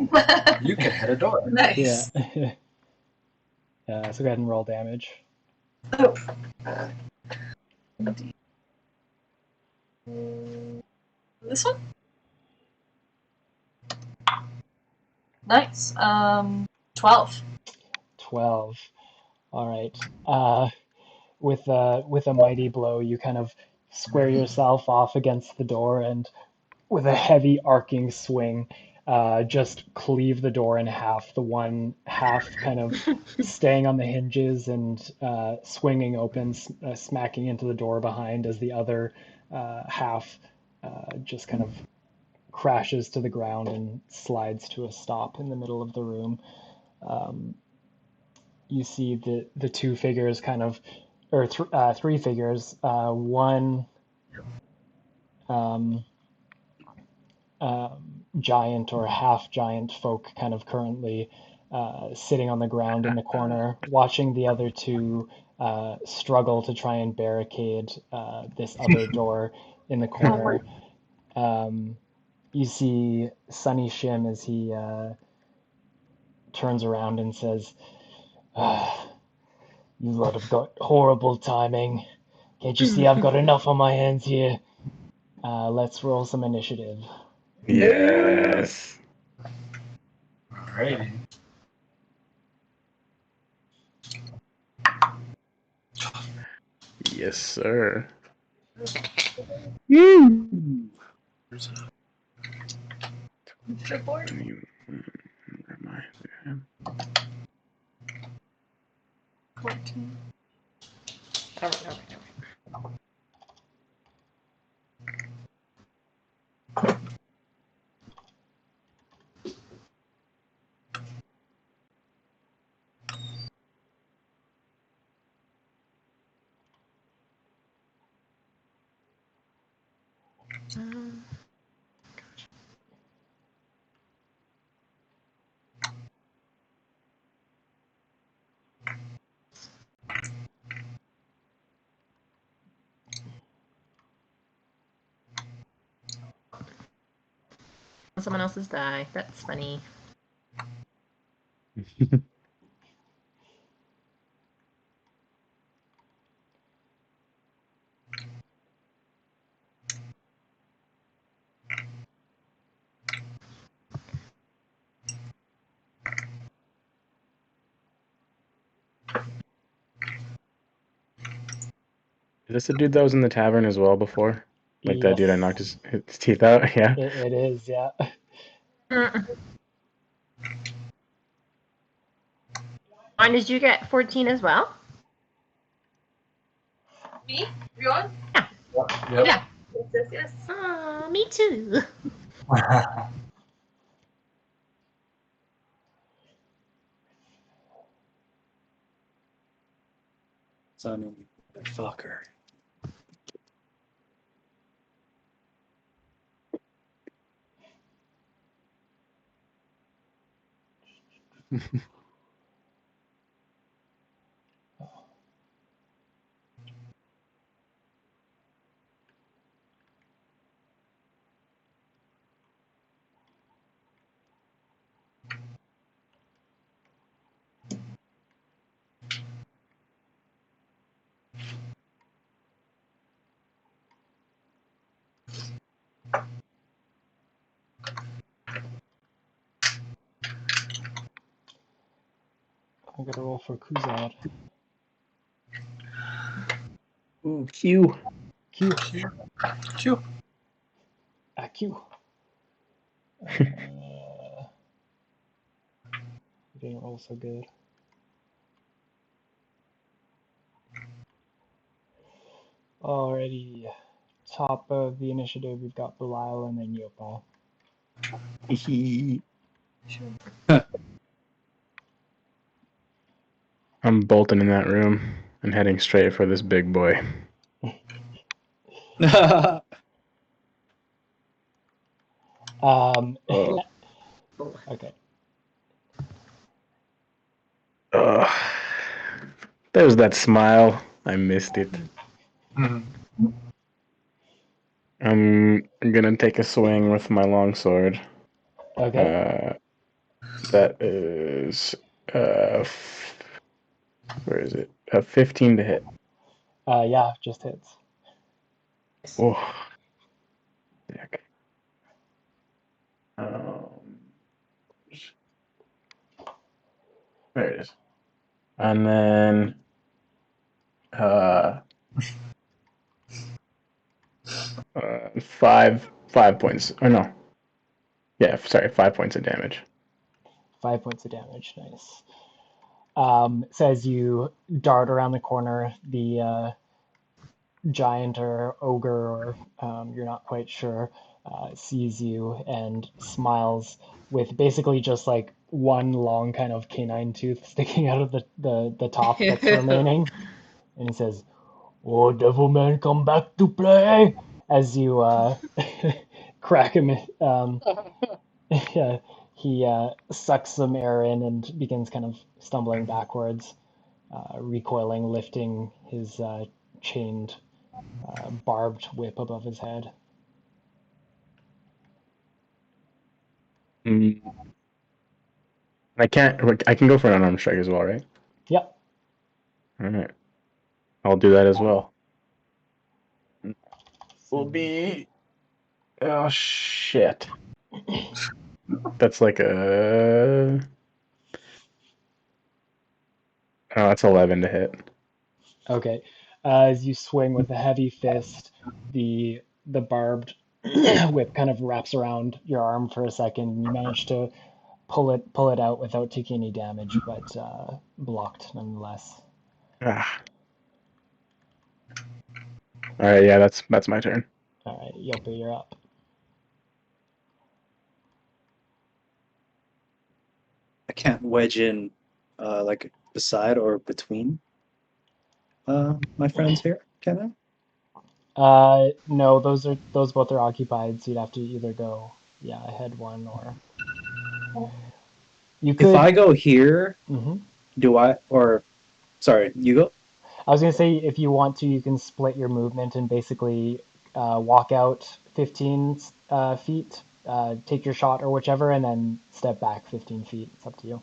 You can hit a door. Nice. Yeah. So go ahead and roll damage. Oh. This one? Nice. 12. 12. All right. With a mighty blow, you kind of square yourself off against the door, and with a heavy arcing swing, just cleave the door in half. The one half kind of staying on the hinges and swinging open, smacking into the door behind, as the other half just kind of crashes to the ground and slides to a stop in the middle of the room. Um, you see the two figures kind of, or three figures. One um, giant or half giant folk kind of currently sitting on the ground in the corner, watching the other two struggle to try and barricade this other door in the corner. You see Sunny Shim as he turns around and says, "You lot have got horrible timing. Can't you see I've got enough on my hands here? Let's roll some initiative." Yes. Alrighty. Yes, sir. Good board. Where am I? 14. All right. Someone else's die. That's funny. Is this the dude that was in the tavern as well before? Like that dude I knocked his teeth out? Yeah. It is, yeah. And did you get 14 as well? Me? You on? Yeah. Yep. Yeah. Yes. Oh, me too. Son of a fucker. I gotta roll for Kuzad. Ooh, Q. Q. Phew. Q. Didn't roll so good. Already, top of the initiative, we've got Belial and then Yopa. I'm bolting in that room and heading straight for this big boy. Um, Oh. okay. There's that smile. I missed it. Mhm. I'm gonna take a swing with my longsword. Okay. That is where is it? 15 to hit. Yeah, just hits. Oh, heck. Um, there it is. And then uh, 5 points. Or no. Yeah, sorry, 5 points of damage. 5 points of damage. Nice. So as you dart around the corner, the giant or ogre, or you're not quite sure, sees you and smiles with basically just like one long kind of canine tooth sticking out of the top that's remaining. And he says, "Oh, Devilman, come back to play!" As you crack him. Yeah, he sucks some air in and begins kind of stumbling backwards, recoiling, lifting his chained, barbed whip above his head. Mm. I can go for an unarmed strike as well, right? Yep. All right. I'll do that as well. Will be. Oh shit. That's like a. Oh, that's 11 to hit. Okay. As you swing with a heavy fist, the barbed whip kind of wraps around your arm for a second, and you manage to pull it out without taking any damage, but blocked nonetheless. Ah. All right, yeah, that's my turn. All right, Yopa, you're up. I can't wedge in like beside or between my friends here, can I? No, those both are occupied, so you'd have to either go, yeah, ahead one, or you If could. I go here, Mhm. do I or sorry, you go? I was gonna say if you want to, you can split your movement and basically walk out 15 feet, take your shot or whichever, and then step back 15 feet. It's up to you.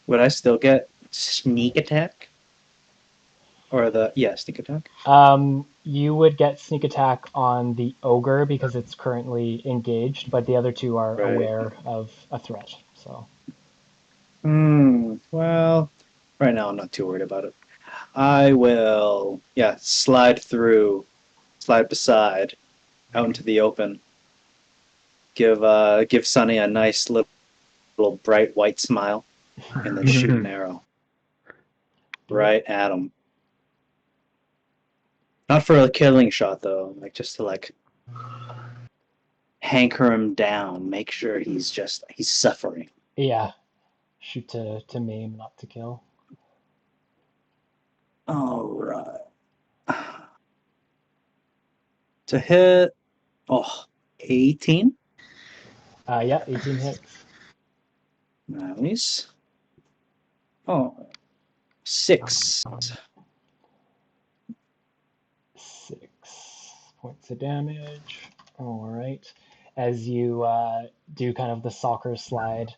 Would I still get sneak attack? Or sneak attack? You would get sneak attack on the ogre because it's currently engaged, but the other two are Right. aware of a threat. So Well, right now I'm not too worried about it. I will slide beside out into the open. Give Sunny a nice little bright white smile and then shoot an arrow right at him. Not for a killing shot though, like just to like hanker him down, make sure he's suffering. yeah, shoot to maim, not to kill. All right. To hit, 18. Yeah, 18 hits. Nice. Oh, 6. 6 points of damage. All right. As you do kind of the soccer slide,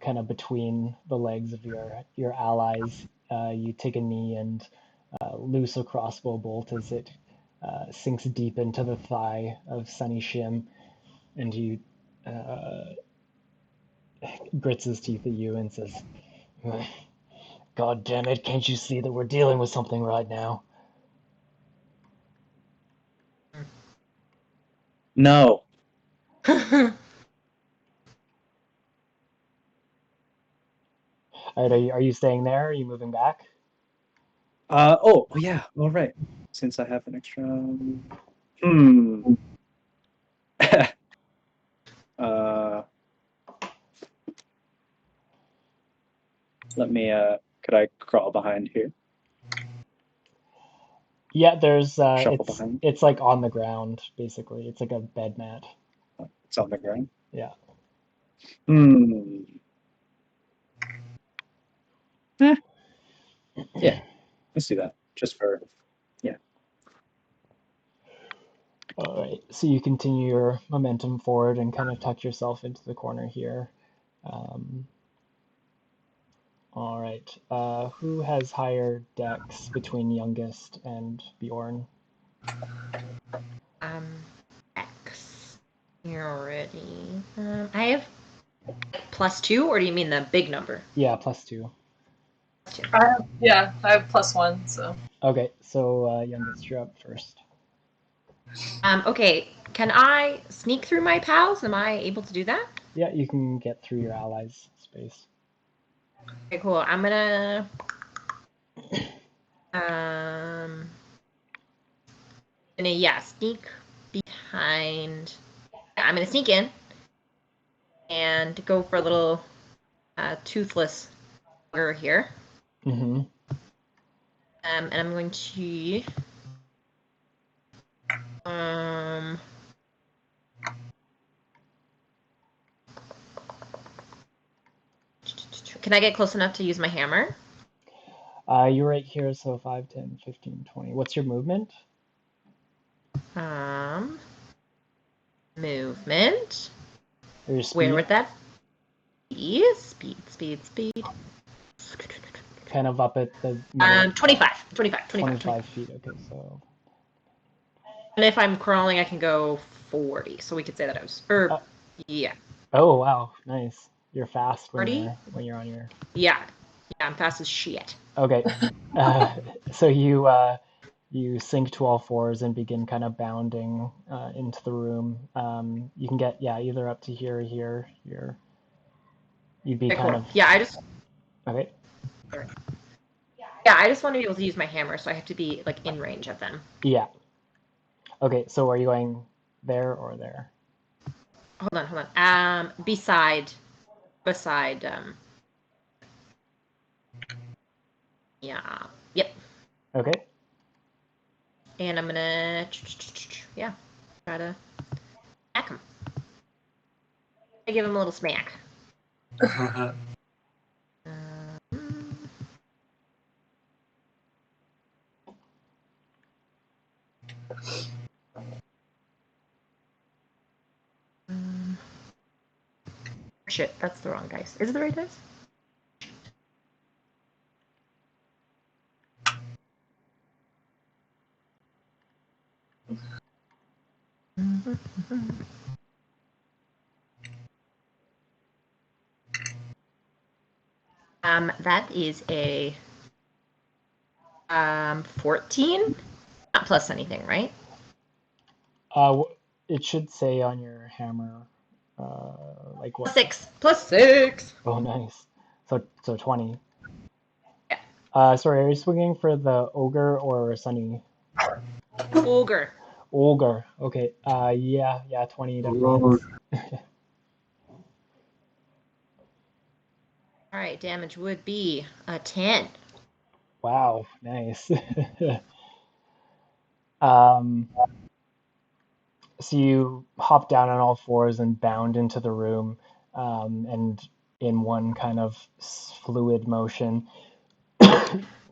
kind of between the legs of your allies, you take a knee and loose a crossbow bolt as it sinks deep into the thigh of Sunny Shim, and he uh, grits his teeth at you and says, "God damn it! Can't you see that we're dealing with something right now?" No. All right, are you staying there? Are you moving back? Oh yeah. All right. Since I have an extra. Let me. Could I crawl behind here? Yeah, there's Shuffle behind. it's like on the ground basically. It's like a bed mat. It's on the ground. Yeah. Yeah, let's do that. Just for. Yeah. All right. So you continue your momentum forward and kind of tuck yourself into the corner here. All right. Who has higher dex between youngest and Bjorn? X. You're ready. I have +2, or do you mean the big number? Yeah, +2. I have +1, so. Okay, so youngest, you're up first. Okay, can I sneak through my pals? Am I able to do that? Yeah, you can get through your allies' space. Okay, cool. I'm gonna sneak behind. I'm gonna sneak in and go for a little toothless bugger here. Mm-hmm. And I'm going to can I get close enough to use my hammer? You're right here, so 5, 10, 15, 20. What's your movement? Movement. Or your speed? Where would that be? Speed. Kind of up at the middle. 25 feet. Okay, so. And if I'm crawling, I can go 40. So we could say that I was. Yeah. Oh wow, nice. You're fast when 40? when you're on your. Yeah, I'm fast as shit. Okay. So you sink to all fours and begin kind of bounding into the room. You can get either up to here or here. You'd be Okay, kind cool. of. Yeah, I just. Okay. Yeah, I just want to be able to use my hammer, so I have to be like in range of them. Yeah. Okay, so are you going there or there? Hold on. Beside. Yeah. Yep. Okay. And I'm gonna. Try to smack him. I give him a little smack. Shit, that's the wrong dice. Is it the right dice? That is a 14, not plus anything, right? It should say on your hammer, like what? +6. Oh, nice. So 20. Yeah. Sorry, are you swinging for the ogre or Sunny? Ogre. Ogre. Okay. 20 definitely hits. All right, damage would be a 10. Wow, nice. So you hop down on all fours and bound into the room, and in one kind of fluid motion,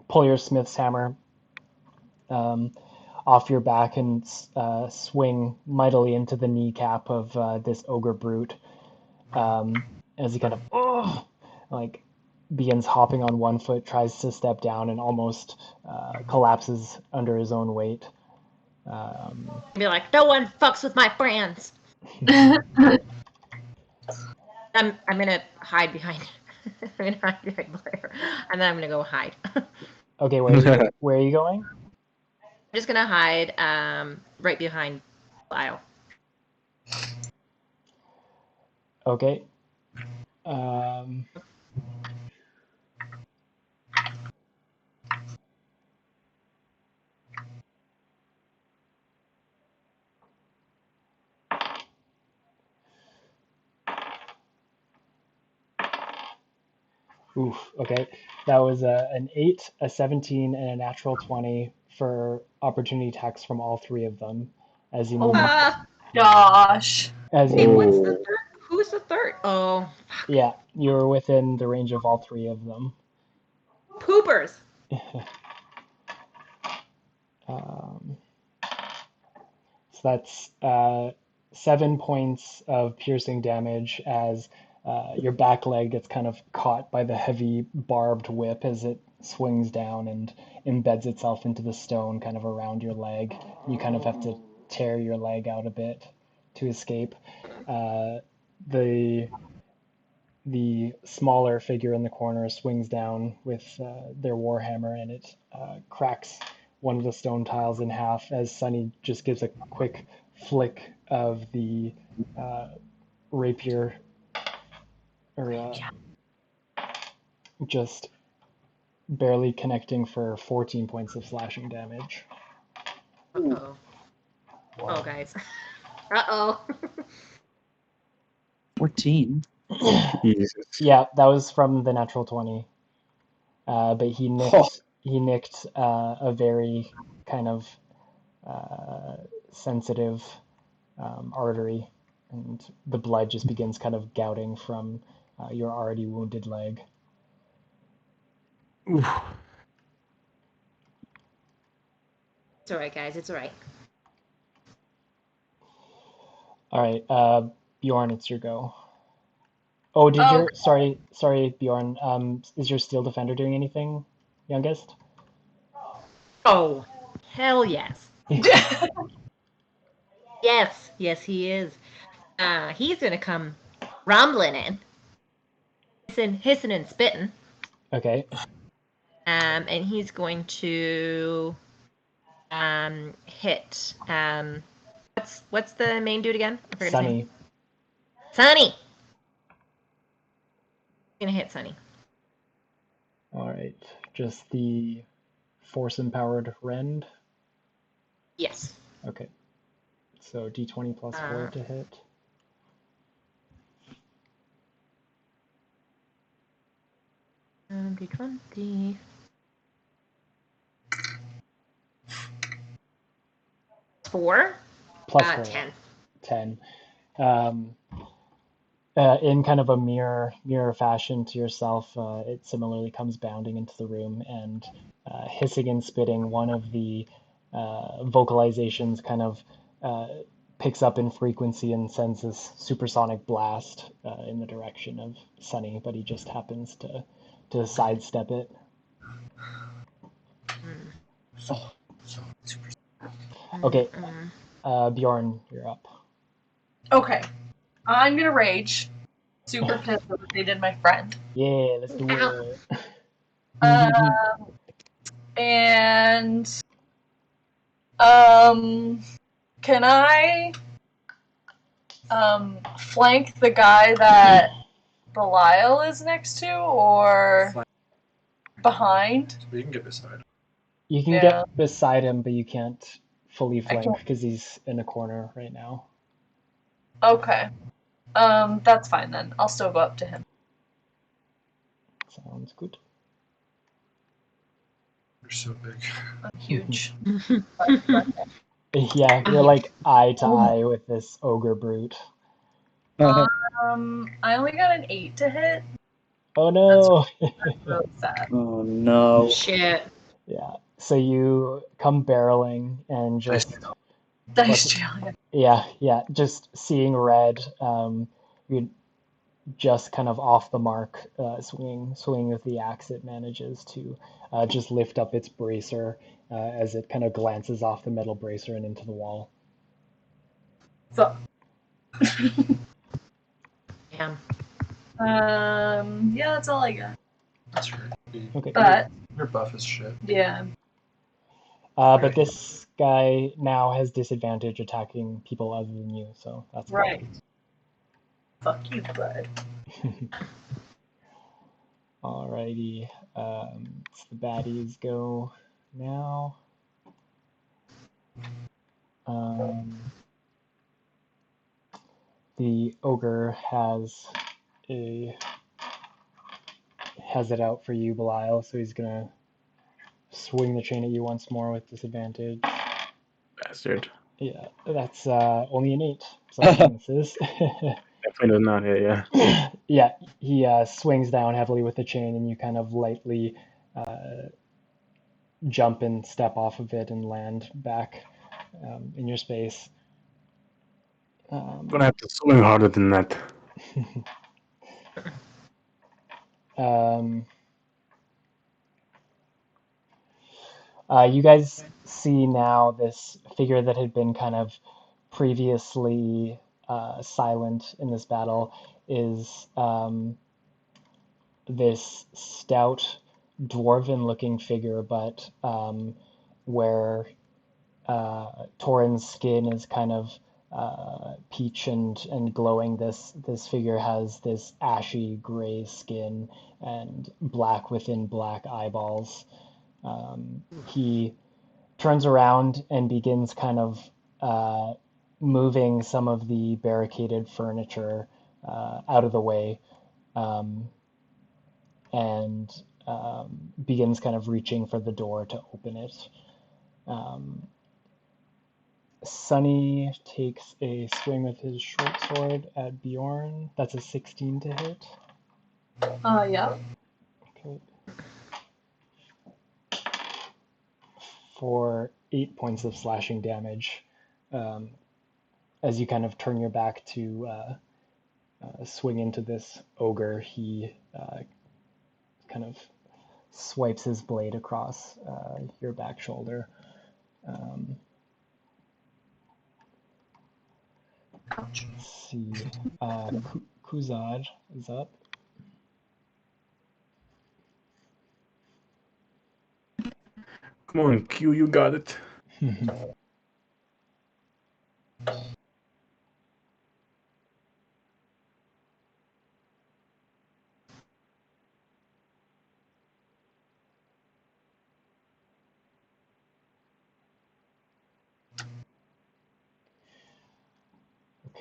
pull your smith's hammer off your back and swing mightily into the kneecap of this ogre brute, as he kind of like begins hopping on one foot, tries to step down, and almost collapses under his own weight. Be like, no one fucks with my friends. I'm gonna hide behind. I'm gonna hide behind Blair, and then I'm gonna go hide. Okay, where are you going? I'm just gonna hide right behind Lyle. Okay. Oof. Okay. That was an 8, a 17, and a natural 20 for opportunity attacks from all three of them. As you Oh move, my Ah, gosh. as wait, you what's move, the Oh, third? Who's the third? Oh, yeah, you're within the range of all three of them. poopers. Um, so that's 7 points of piercing damage as your back leg gets kind of caught by the heavy barbed whip as it swings down and embeds itself into the stone kind of around your leg. You kind of have to tear your leg out a bit to escape. Uh, the the smaller figure in the corner swings down with their warhammer and it cracks one of the stone tiles in half as Sunny just gives a quick flick of the uh, rapier or just barely connecting for 14 points of slashing damage. Uh-oh. Oh, guys. Uh-oh. 14. Jesus. Yeah, that was from the natural 20. But Oh, he nicked a very kind of sensitive artery, and the blood just begins kind of gouting from your already wounded leg. Oof. It's all right, guys. It's all right. All right, Bjorn, it's your go. Oh, did Oh, your sorry Bjorn, is your steel defender doing anything, youngest? Oh, hell yes. Yes, he is. He's gonna come rumbling in, hissing and spitting. Okay, And he's going to hit what's the main dude again? I forget his name. Sunny. Sunny. Gonna hit Sunny. All right, just the force empowered rend. Yes. Okay, so d20 plus 4 to hit. D20. Four. Plus 4. 10. 10. Um, in kind of a mirror fashion to yourself, it similarly comes bounding into the room and hissing and spitting. One of the vocalizations kind of picks up in frequency and sends this supersonic blast in the direction of Sunny, but he just happens to sidestep it. Okay, Bjorn, you're up. okay. I'm gonna rage. Super pissed that they did my friend. Yeah, let's do it. And can I flank the guy that Belial is next to, or behind? We can get beside him. You can Yeah. get beside him, but you can't fully I flank can't. because he's in a corner right now. Okay. That's fine then. I'll still go up to him. Sounds good. You're so big. I'm huge. Yeah, you're like eye to eye with this ogre brute. I only got an 8 to hit. Oh no! That's really sad. oh no. Shit. Yeah, so you come barreling and just Dice Julia. yeah, just seeing red. You just kind of off the mark, swinging with the axe. It manages to just lift up its bracer as it kind of glances off the metal bracer and into the wall. So, Damn. yeah, that's all I got. That's right. Okay. But You're buff as shit. yeah, But this guy now has disadvantage attacking people other than you, so that's good. right. Fuck you, bud. Alrighty, it's the baddies go now. The ogre has a has it out for you, Belial, so he's gonna swing the chain at you once more with disadvantage. Bastard. Yeah, that's only an 8, so that misses. Definitely does not hit, yeah. Yeah, he swings down heavily with the chain, and you kind of lightly jump and step off of it and land back in your space. I'm gonna have to swing harder than that. You guys see now this figure that had been kind of previously silent in this battle is this stout dwarven-looking figure, but where Torin's skin is kind of peach and glowing. This figure has this ashy gray skin and black within black eyeballs. He turns around and begins kind of moving some of the barricaded furniture out of the way, and begins kind of reaching for the door to open it. Sunny takes a swing with his short sword at Bjorn. That's a 16 to hit. Yeah. Okay. For 8 points of slashing damage. As you kind of turn your back to swing into this ogre, he kind of swipes his blade across your back shoulder. Ouch. Let's see. Kuzad is up. Come on, Q, you got it.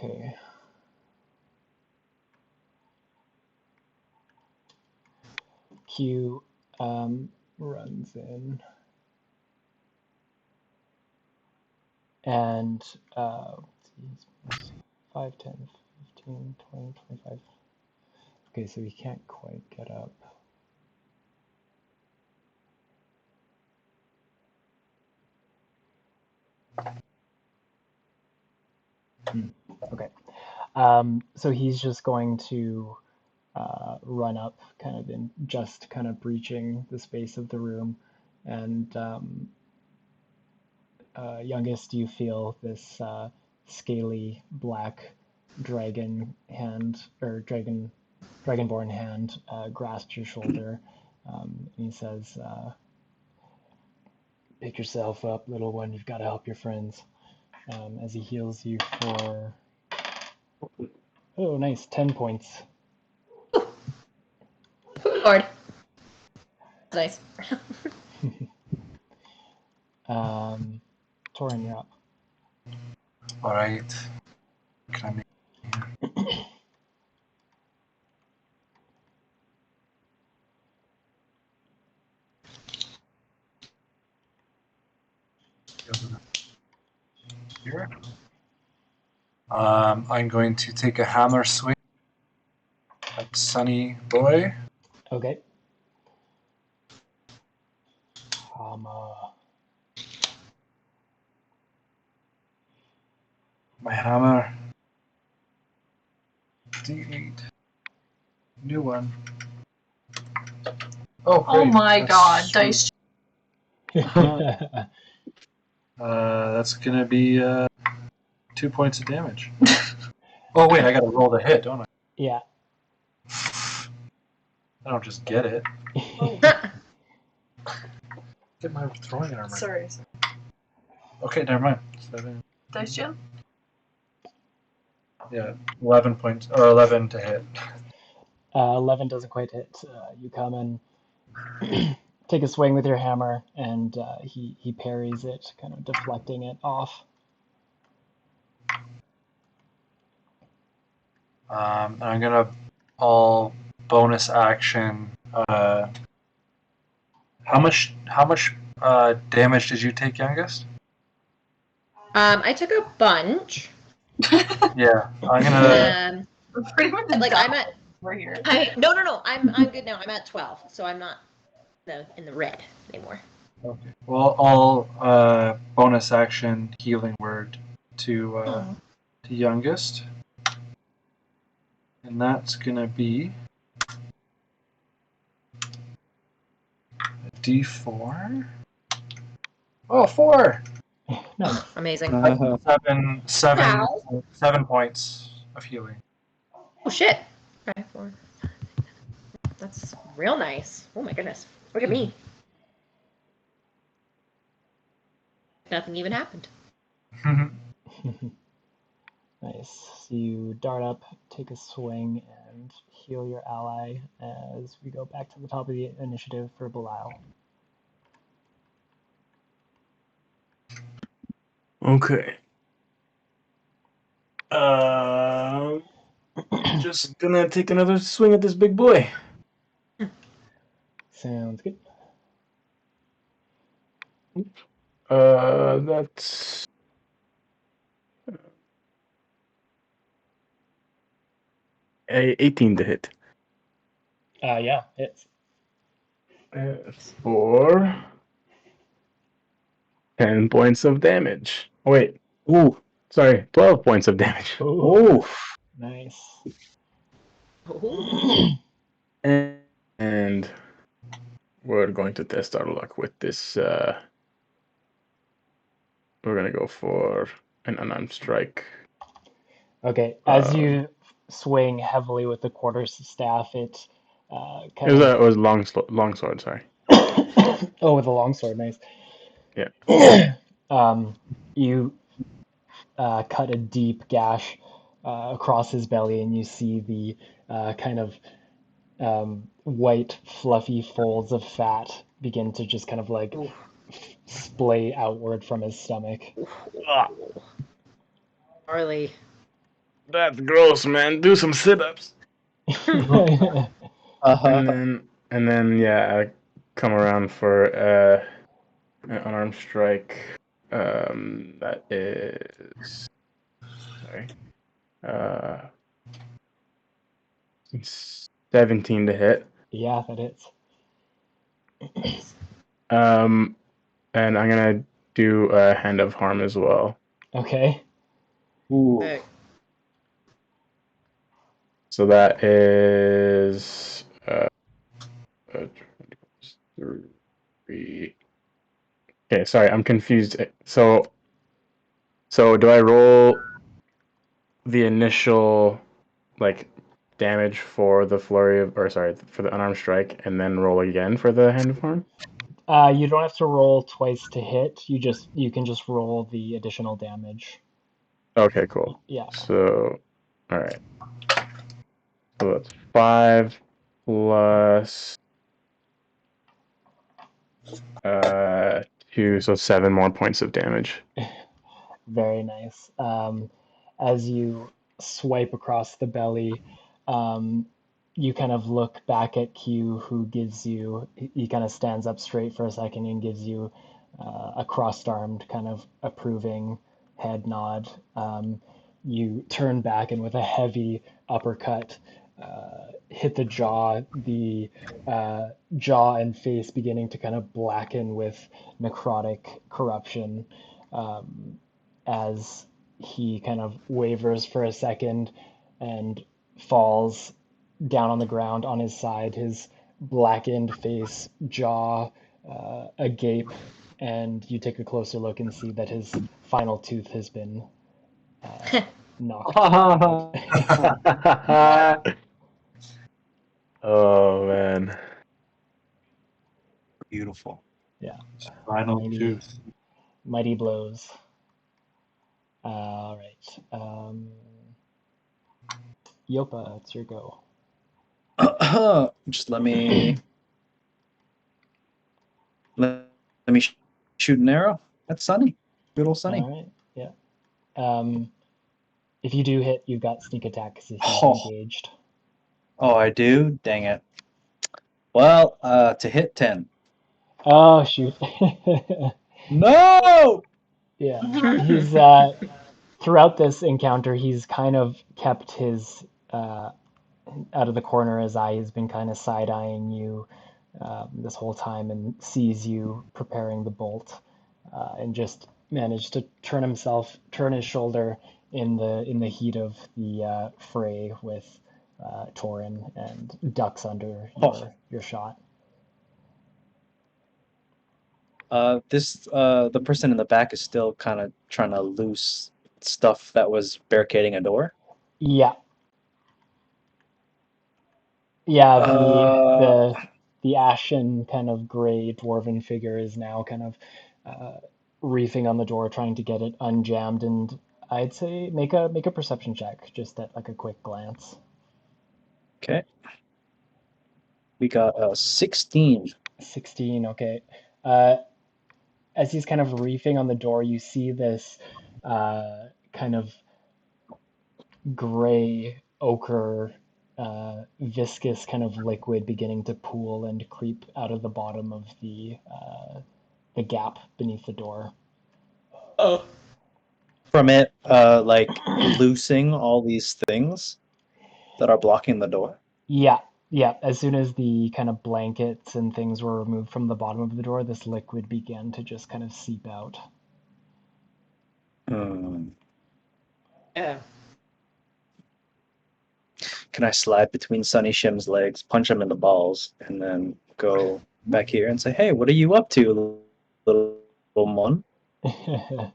Okay. Q runs in and 5, 10, 15, 20, 25. Okay, so he can't quite get up. Okay. So he's just going to run up, kind of in just kind of breaching the space of the room. And youngest, you feel this scaly black dragon hand or dragonborn hand grasp your shoulder. And he says, "Pick yourself up, little one. You've got to help your friends." As he heals you for, oh, nice, 10 points. Lord. Nice. Torin, you're up. All right. Can I make here? I'm going to take a hammer swing at Sunny Boy. Okay. My hammer. D8. New one. Oh, Oh great. my That's god, sweet. dice. That's gonna be 2 points of damage. Oh wait, I gotta roll the hit, don't I? Yeah. I don't just get it. Get my throwing armor. Sorry. Okay, never mind. 7. Dice Jim? Yeah, 11 points or 11 to hit. 11 doesn't quite hit. You come and take a swing with your hammer, and he parries it, kind of deflecting it off. I'm gonna all bonus action How much damage did you take, youngest? I took a bunch. Yeah, I'm gonna. Pretty much Like I'm at. over here. No. I'm good now. I'm at 12, so I'm not in the red anymore. Okay. Well, I'll bonus action healing word to youngest, and that's gonna be a D4. Oh, 4. Nice. Amazing. Seven Wow. points of healing. Oh shit. Okay, 4. That's real nice. Oh my goodness. Look at me. Nothing even happened. Nice. So you dart up, take a swing, and heal your ally as we go back to the top of the initiative for Belial. Okay. Just gonna take another swing at this big boy. Sounds good. That's 18 to hit. Yeah, it's For 10 points of damage. Oh, wait. Ooh. Sorry. 12 points of damage. Ooh. Nice. And we're going to test our luck with this. We're going to go for an unarmed strike. Okay, as you swing heavily with the quarterstaff, it kind It was long sword, sorry. Oh, with a longsword, nice. Yeah. You cut a deep gash across his belly, and you see the kind of white, fluffy folds of fat begin to just kind of like splay outward from his stomach. Harley. That's gross, man. Do some sit-ups. And then yeah, I come around for an unarmed strike. That is sorry. 17 to hit. Yeah, that hits. And I'm gonna do a hand of harm as well. Okay. Ooh. So that is 3. Okay, sorry, I'm confused. So do I roll the initial like damage for the flurry of, or sorry, for the unarmed strike, and then roll again for the hand of harm? You don't have to roll twice to hit. You can just roll the additional damage. Okay, cool. Yeah. So, all right. So that's 5 plus 2, so 7 more points of damage. Very nice. As you swipe across the belly, you kind of look back at Q, who gives you, he kind of stands up straight for a second and gives you a crossed-armed kind of approving head nod. You turn back and with a heavy uppercut, hit the jaw and face beginning to kind of blacken with necrotic corruption. As he kind of wavers for a second and falls down on the ground on his side, his blackened face, jaw agape, and you take a closer look and see that his final tooth has been knocked out. Oh man. Beautiful. Yeah. Final Mighty, tooth. mighty blows. All right. Yopa, it's your go. Just let me shoot an arrow. That's Sunny. Good old Sunny. All right. Yeah. If you do hit, you've got sneak attack because he's Oh. engaged. Oh, I do? Dang it. Well, to hit 10. Oh shoot. No! Yeah. He's throughout this encounter, he's kind of kept his out of the corner of his eye. He's been kind of side-eyeing you this whole time and sees you preparing the bolt, and just managed to turn his shoulder in the heat of the fray with Torin, and ducks under Oh. your shot. The person in the back is still kind of trying to loose stuff that was barricading a door. Yeah, yeah. Uh, The ashen kind of gray dwarven figure is now kind of reefing on the door, trying to get it unjammed. And I'd say make a perception check, just at like a quick glance. okay. We got 16. 16. Okay. Uh, as he's kind of reefing on the door, you see this kind of gray ochre viscous kind of liquid beginning to pool and creep out of the bottom of the gap beneath the door. Oh. From it, like loosing all these things that are blocking the door. Yeah, yeah. As soon as the kind of blankets and things were removed from the bottom of the door, this liquid began to just kind of seep out. Yeah. Can I slide between Sunny Shim's legs, punch him in the balls, and then go back here and say, "Hey, what are you up to, little mon?" Yeah,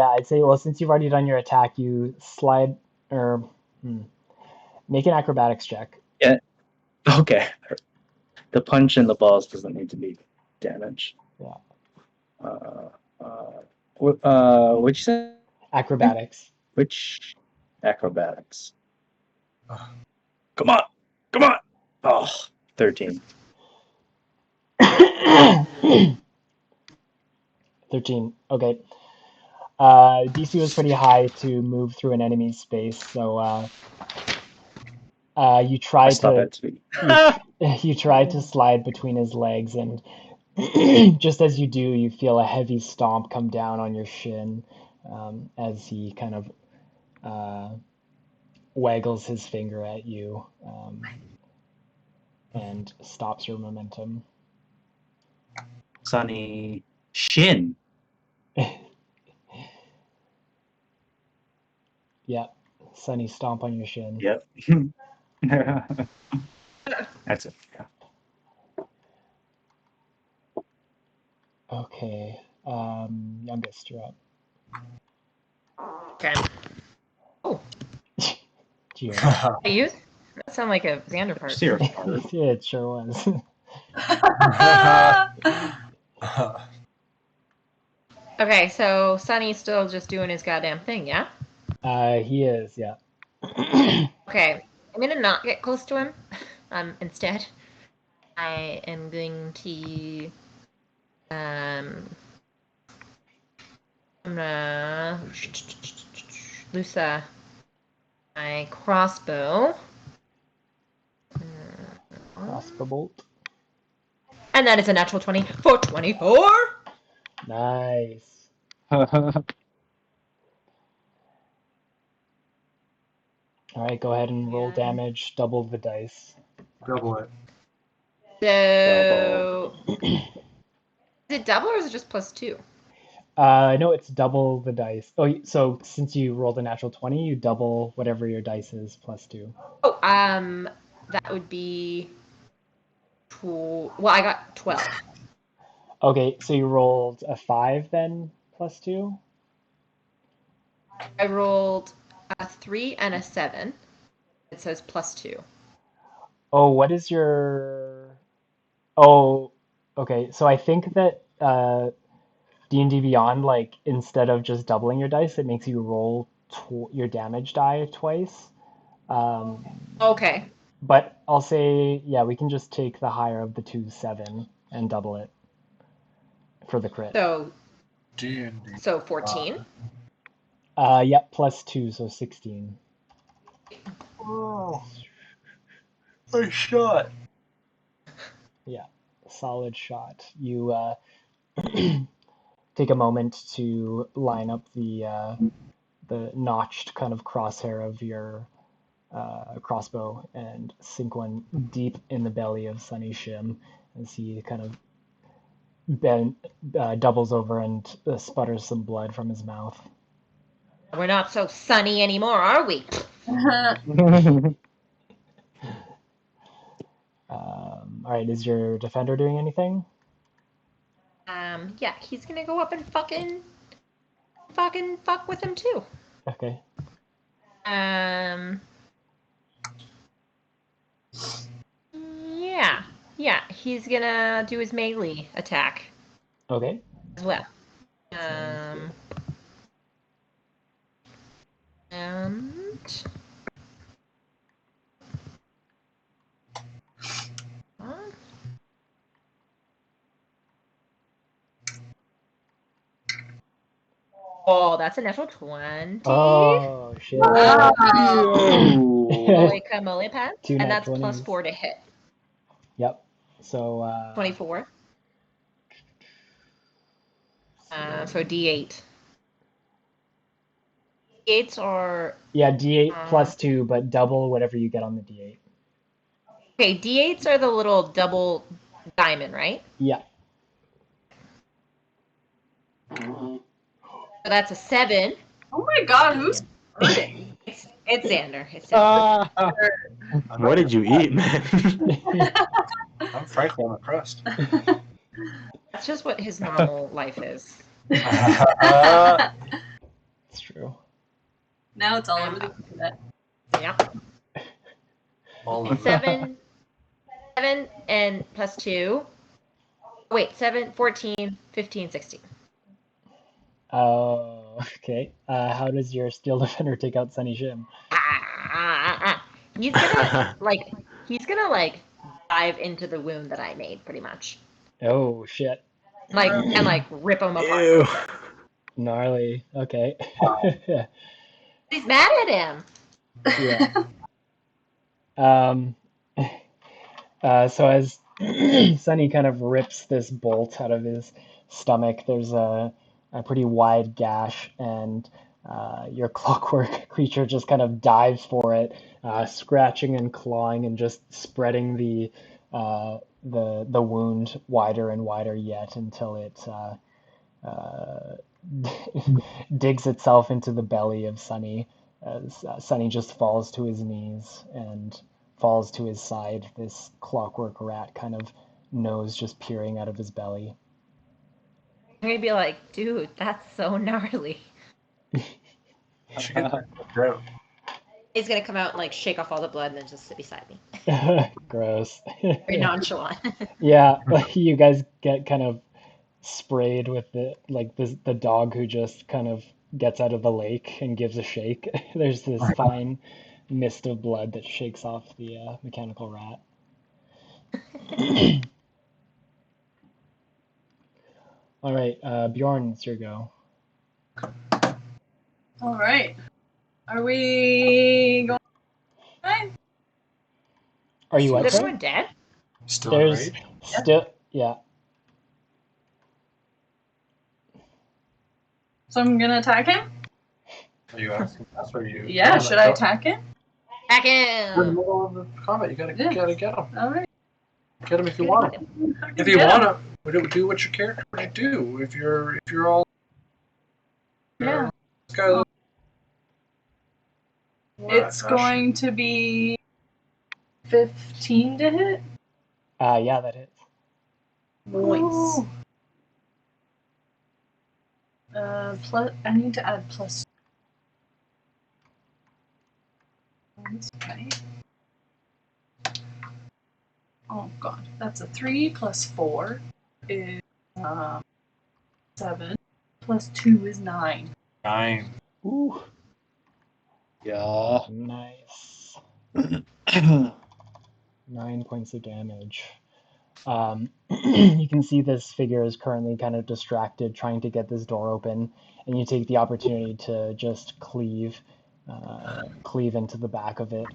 I'd say, well, since you've already done your attack, you slide or make an acrobatics check. Yeah. Okay. The punch in the balls doesn't need to be damage. Yeah. What'd you say? Acrobatics. Which acrobatics? Come on. Come on. Oh, 13. 13. Okay. DC was pretty high to move through an enemy's space, so you I try stop to at speed. you try to slide between his legs, and just as you do, you feel a heavy stomp come down on your shin, as he kind of waggles his finger at you, and stops your momentum. Sunny Shin. Yeah, Sunny stomp on your shin. Yep. That's it. Yeah. Okay, youngest, you're up. Okay. Oh, Gio. I use that sound like a Xander part. Zero. Yeah, it sure was. Okay, so Sunny's still just doing his goddamn thing, yeah? He is, yeah. Okay, I'm gonna not get close to him. Instead, I am going to I'm gonna loose my crossbow. Crossbow bolt. And that is a natural 20 for 24. Nice. All right, go ahead and roll Yeah. damage. Double the dice. Double it. So is it double or is it just +2? No, it's double the dice. Oh, so since you rolled a natural 20, you double whatever your dice is +2. Oh, that would be well, I got 12. Okay, so you rolled a 5 then +2? I rolled a 3 and a 7. It says +2. Oh, what is your... Oh, okay. So I think that D&D Beyond, like, instead of just doubling your dice, it makes you roll your damage die twice. Okay. But I'll say, yeah, we can just take the higher of the two 7 and double it for the crit. So D&D. 14. Yep, +2, so 16. Oh. Nice shot. Solid shot. You take a moment to line up the notched kind of crosshair of your crossbow and sink one deep in the belly of Sunny Shim as he kind of doubles over and sputters some blood from his mouth. We're not so sunny anymore, are we? All right, is your defender doing anything? Yeah, he's gonna go up and fucking fuck with him too. Okay. Yeah, he's gonna do his melee attack Okay. as well. Sounds And oh, that's a natural 20. Oh shit. Wow. Holy camole pants. Two And nat that's plus 20s. 4 to hit. Yep. So 24. So D8. D8s are yeah, D8 plus 2, but double whatever you get on the D8. okay. D8s are the little double diamond, right? Yeah. So that's a 7. Oh my god, who's hurting? It's Xander. It's Xander. What did you eat, man? I'm frankly impressed. That's just what his normal life is. It's true. Now it's all over the internet. Yep. All And of 7 and plus 2. Wait, 7, 14, 15, 16. Oh, okay. How does your steel defender take out Sunny Shim? He's gonna dive into the wound that I made pretty much. Oh shit. And rip him apart. Ew. Gnarly. Okay. He's mad at him. Yeah. So as Sunny kind of rips this bolt out of his stomach, there's a pretty wide gash, and your clockwork creature just kind of dives for it, scratching and clawing and just spreading the wound wider and wider yet until it digs itself into the belly of Sunny as Sunny just falls to his knees and falls to his side, this clockwork rat kind of nose just peering out of his belly. I'm gonna be like, dude, that's so gnarly. She gets her throat. He's gonna come out and shake off all the blood and then just sit beside me. Gross. Very nonchalant. Yeah, you guys get kind of sprayed with the dog who just kind of gets out of the lake and gives a shake. There's this fine mist of blood that shakes off the mechanical rat. All right, Bjorn, it's your go. All right. Are we going? Right? Are you Is what? Sorry? everyone dead? Still in There's rage? still, yeah. So I'm gonna attack him? Are you asking us or you? Yeah, should I attack him? Attack You're in the him! middle of the combat. You gotta Yeah. get him. Alright. Get him if you want him. If you want to, do what your character would do. If you're all Yeah. this guy. It's going to be 15 to hit. Yeah, that hits. Nice. Plus, I need to add plus. Okay. Oh god, that's a 3 plus 4 is 7 plus 2 is 9. 9. Ooh, Yeah. nice. 9 points of damage. You can see this figure is currently kind of distracted trying to get this door open, and you take the opportunity to just cleave into the back of it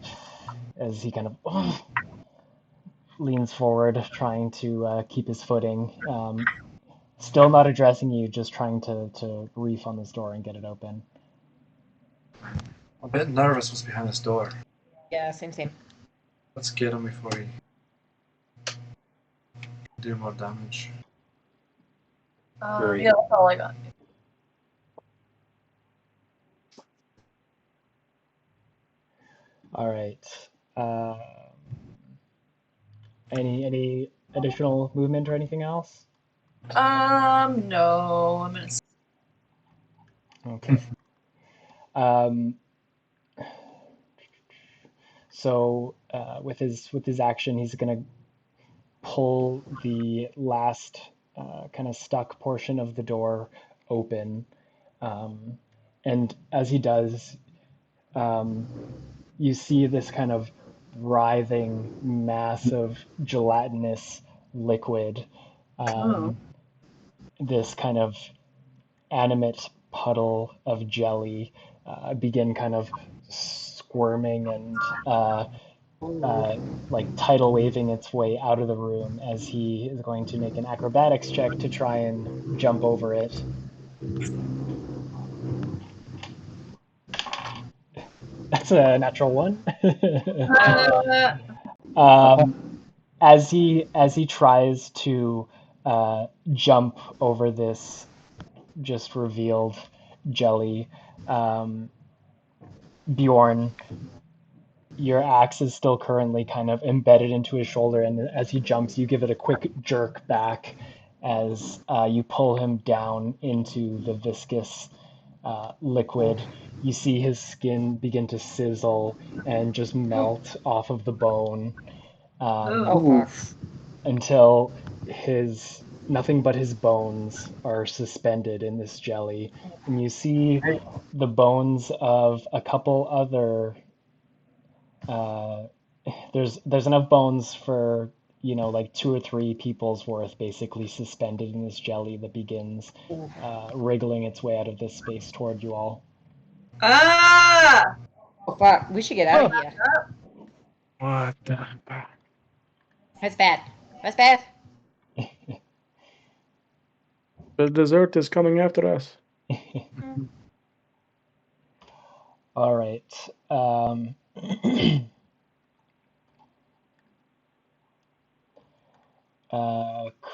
as he kind of leans forward, trying to keep his footing. Still not addressing you, just trying to reef on this door and get it open. I'm a bit nervous what's behind this door. Yeah, same. Let's get him before he do more damage. Great. Yeah, that's all I got. All right. Any additional movement or anything else? No, I'm gonna. Okay. So with his action, he's gonna pull the last kind of stuck portion of the door open, and as he does, you see this kind of writhing mass of gelatinous liquid, this kind of animate puddle of jelly begin kind of squirming and like tidal waving its way out of the room as he is going to make an acrobatics check to try and jump over it. That's a natural one. As he tries to jump over this just revealed jelly, Bjorn, your axe is still currently kind of embedded into his shoulder, and as he jumps, you give it a quick jerk back as you pull him down into the viscous liquid. You see his skin begin to sizzle and just melt off of the bone Oh, fuck. until nothing but his bones are suspended in this jelly, and you see the bones of a couple other there's enough bones for like 2 or 3 people's worth basically suspended in this jelly that begins wriggling its way out of this space toward you all. Ah! Oh, fuck. We should get out of here. What the fuck? That's bad. That's bad. The dessert is coming after us. All right.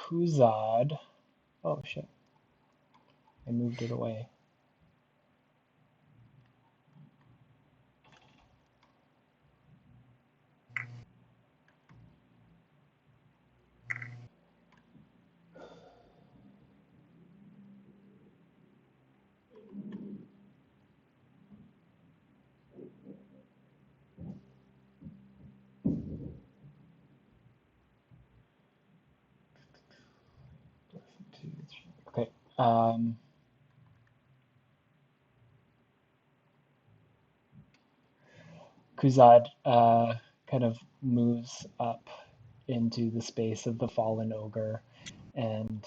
Kuzad. Oh shit. I moved it away. Okay. Kuzad kind of moves up into the space of the fallen ogre, and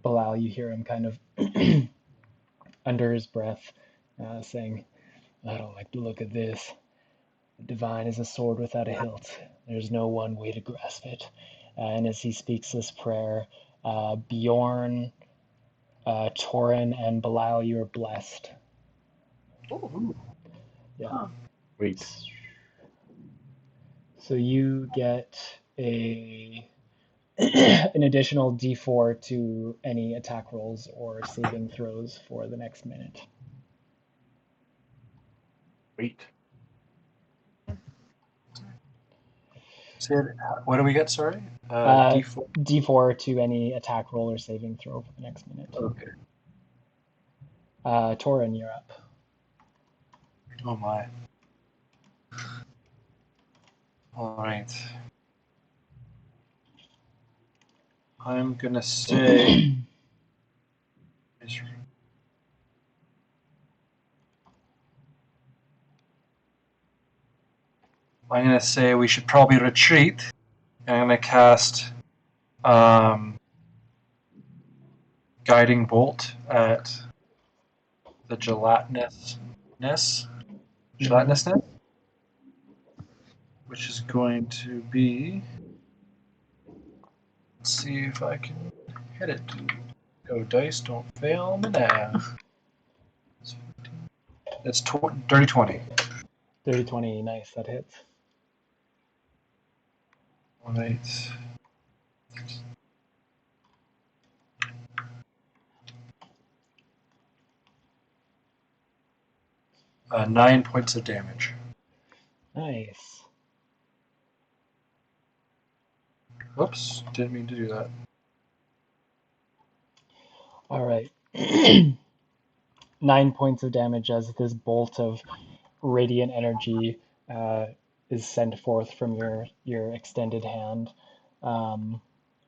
Bilal, you hear him kind of under his breath saying, "I don't like the look of this. The divine is a sword without a hilt. There's no one way to grasp it." And as he speaks this prayer, Bjorn, Torin, and Belial, you are blessed. Ooh. Yeah. Wait. So you get an additional D4 to any attack rolls or saving throws for the next minute. Wait. What do we get? Sorry, D4. D4 to any attack roll or saving throw for the next minute. Okay. Torin, you're up. Oh my. All right. I'm gonna say. I'm gonna say we should probably retreat. And I'm gonna cast guiding bolt at the gelatinousness. which is going to be. Let's see if I can hit it. Go dice, don't fail me now. It's dirty 20. Dirty 20, nice, that hits. 1, 8. 9 points of damage. Nice. Whoops, didn't mean to do that. All right. 9 points of damage as this bolt of radiant energy is sent forth from your extended hand.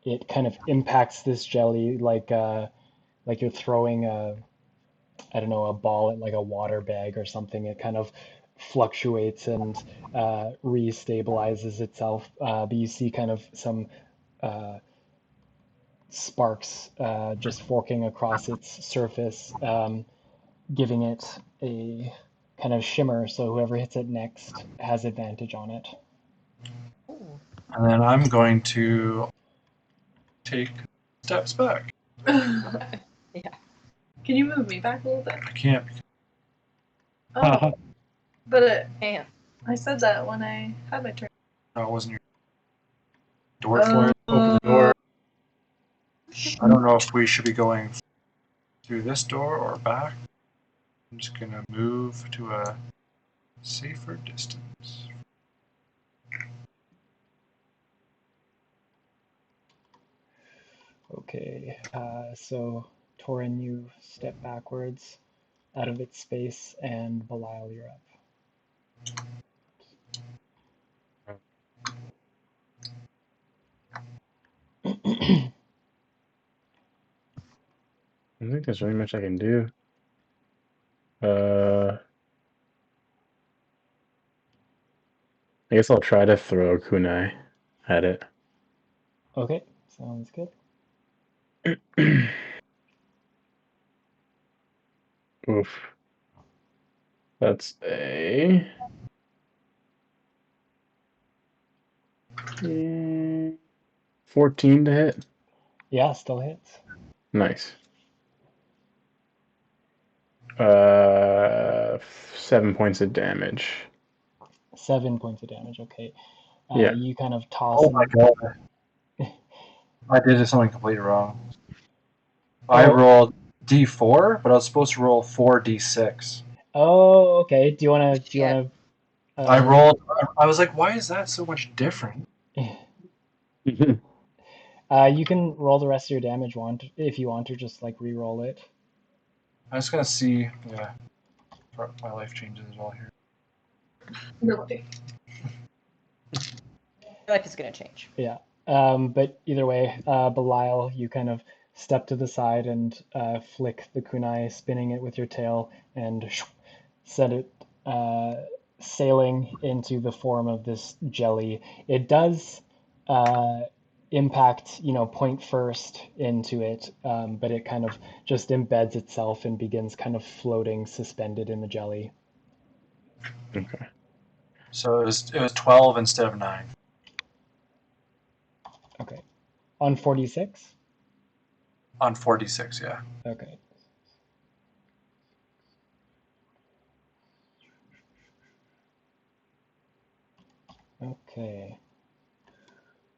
It kind of impacts this jelly like you're throwing I don't know, a ball at like a water bag or something. It kind of fluctuates and restabilizes itself. But you see kind of some uh, sparks just forking across its surface, giving it a kind of shimmer. So whoever hits it next has advantage on it. Ooh. And then I'm going to take steps back. Yeah. Can you move me back a little bit? I can't. Oh, but Damn. I said that when I had my turn. No, it wasn't your door for it. Open the Uh, door. I don't know if we should be going through this door or back. I'm just going to move to a safer distance. Okay, so Torin, you step backwards out of its space, and Belial, you're up. I don't think there's really much I can do. I guess I'll try to throw kunai at it. Okay, sounds good. Oof. That's a 14 to hit. Yeah, still hits. Nice. 7 points of damage. 7 points of damage. Okay. Yeah. You kind of toss Oh him. my god. I did something completely wrong. I rolled D4, but I was supposed to roll 4D6. Oh, okay. Do you wanna? Do you wanna? I rolled. I was like, why is that so much different? You can roll the rest of your damage if you want to, just like re-roll it. I'm just gonna see. Yeah, my life changes as well here. Really? Your life is gonna change. Yeah. But either way, Belial, you kind of step to the side and flick the kunai, spinning it with your tail, and set it sailing into the form of this jelly. It does impact, point first into it, but it kind of just embeds itself and begins kind of floating, suspended in the jelly. Okay. So it was 12 instead of 9. Okay. On 46? On 46, yeah. Okay. Okay.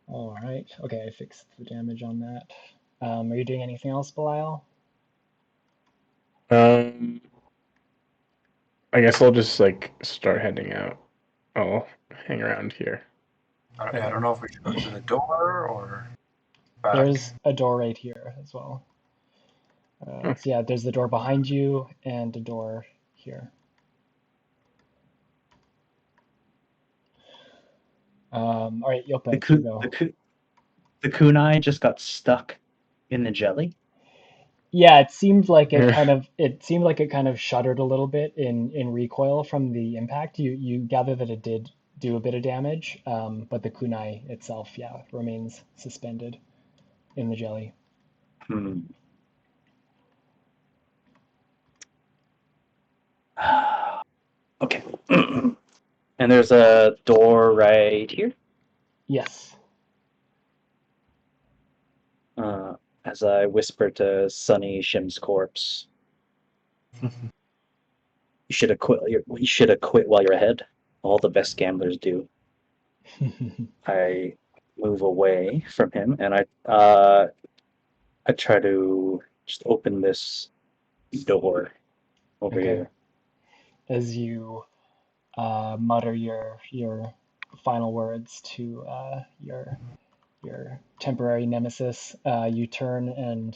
All right. Okay, I fixed the damage on that. Are you doing anything else, Belial? I guess I'll just like start heading out. I'll hang around here. I don't know if we should go to the door or back. There's a door right here as well. So yeah, there's the door behind you and a door here. All right, Yopa, you go. The kunai just got stuck in the jelly. Yeah, it seemed like it kind of shuddered a little bit in recoil from the impact. You gather that it did do a bit of damage, but the kunai itself, yeah, remains suspended in the jelly. Okay. And there's a door right here. Yes. As I whisper to Sonny Shim's corpse, you should have quit. You should have quit while you're ahead. All the best gamblers do. I move away from him, and I try to just open this door over Okay. here. As you mutter your final words to your temporary nemesis, you turn and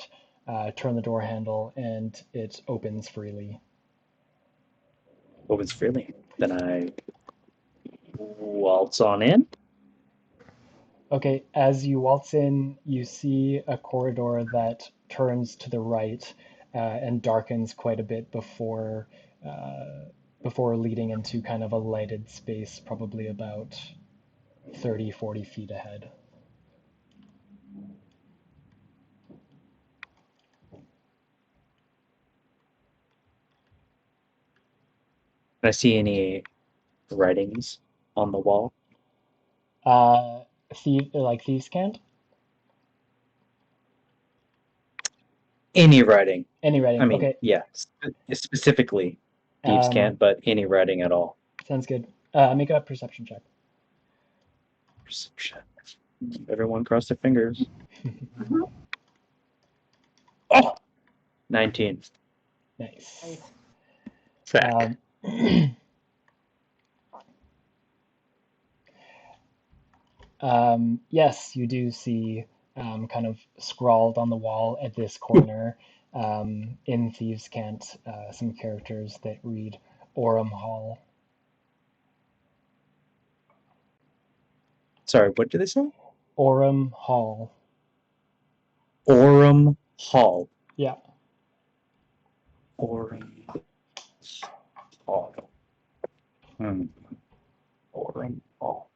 turn the door handle, and it opens freely. Opens freely. Then I waltz on in. Okay, as you waltz in, you see a corridor that turns to the right and darkens quite a bit before leading into kind of a lighted space, probably about 30, 40 feet ahead. Can I see any writings on the wall? Thieves can't? Any writing. Any I writing. mean, Okay, yeah, specifically thieves can't, but any writing at all. sounds good. Make a perception check. Perception. Everyone cross their fingers. Oh! 19. Nice. Sack. Yes, you do see kind of scrawled on the wall at this corner in Thieves' Cant some characters that read Orem Hall. Sorry, what did they say? Orem Hall. Orem Hall. Yeah. Orem Hall. Orem Hall.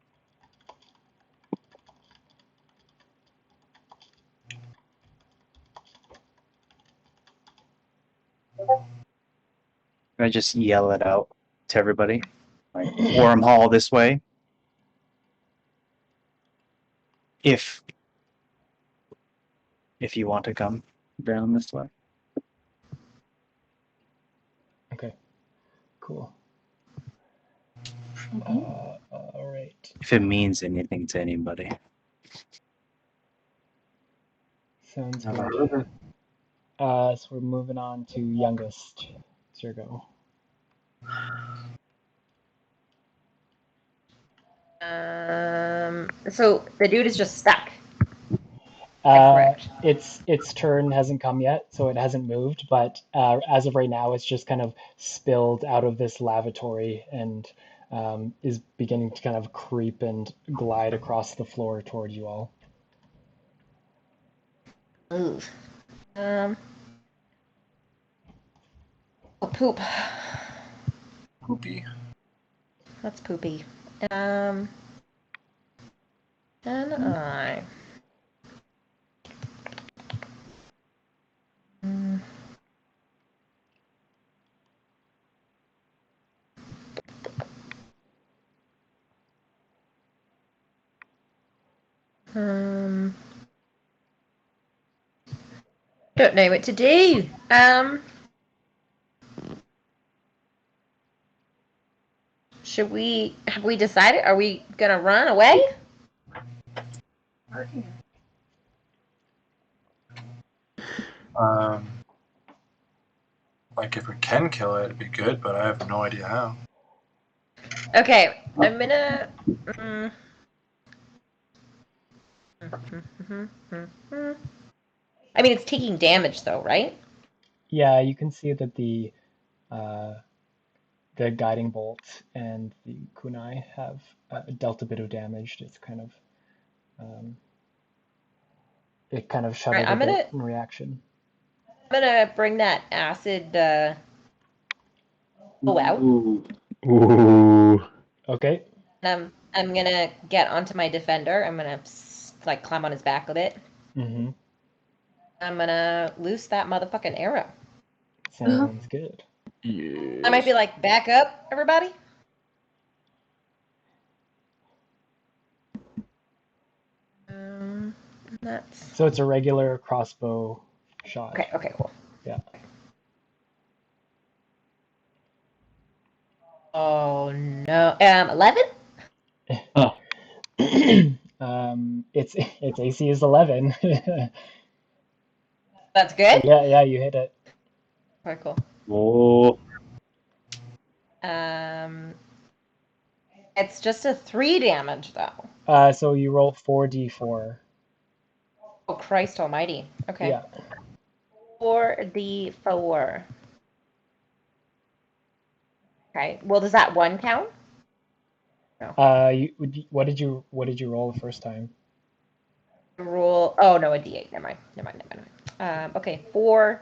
I just yell it out to everybody. Like, Orem Hall this way. If you want to come down this way. Okay. Cool. All right. If it means anything to anybody. Sounds good. So we're moving on to youngest. It's your go. So the dude is just stuck. Correct. Its turn hasn't come yet, so it hasn't moved. But as of right now, it's just kind of spilled out of this lavatory and is beginning to kind of creep and glide across the floor toward you all. Ooh. Oh, poop. Poopy. That's poopy. And I. Mm. Don't know what to do. Have we decided? Are we gonna run away? Like if we can kill it, it'd be good, but I have no idea how. Okay, I'm gonna. I mean, it's taking damage though, right? Yeah, you can see that the guiding bolt and the kunai have dealt a bit of damage. It's kind of it kind of shuddered Right, a bit in reaction. I'm gonna bring that acid out. Ooh. Okay. I'm gonna get onto my defender. I'm gonna like climb on his back a bit. Mm-hmm. I'm gonna loose that motherfucking arrow. Sounds good. Yeah. I might be like, back up, everybody. That's So it's a regular crossbow shot. okay. Okay, cool. Yeah. Oh no. 11? Its AC is 11. That's good. Yeah, you hit it. Okay, cool. Oh, It's just a 3 damage though. So you roll 4d4. Oh Christ Almighty. Okay. Yeah. 4d4. Okay. Well, does that one count? What did you roll the first time? Roll. Oh no, a d8. Never mind. Okay, 4d4.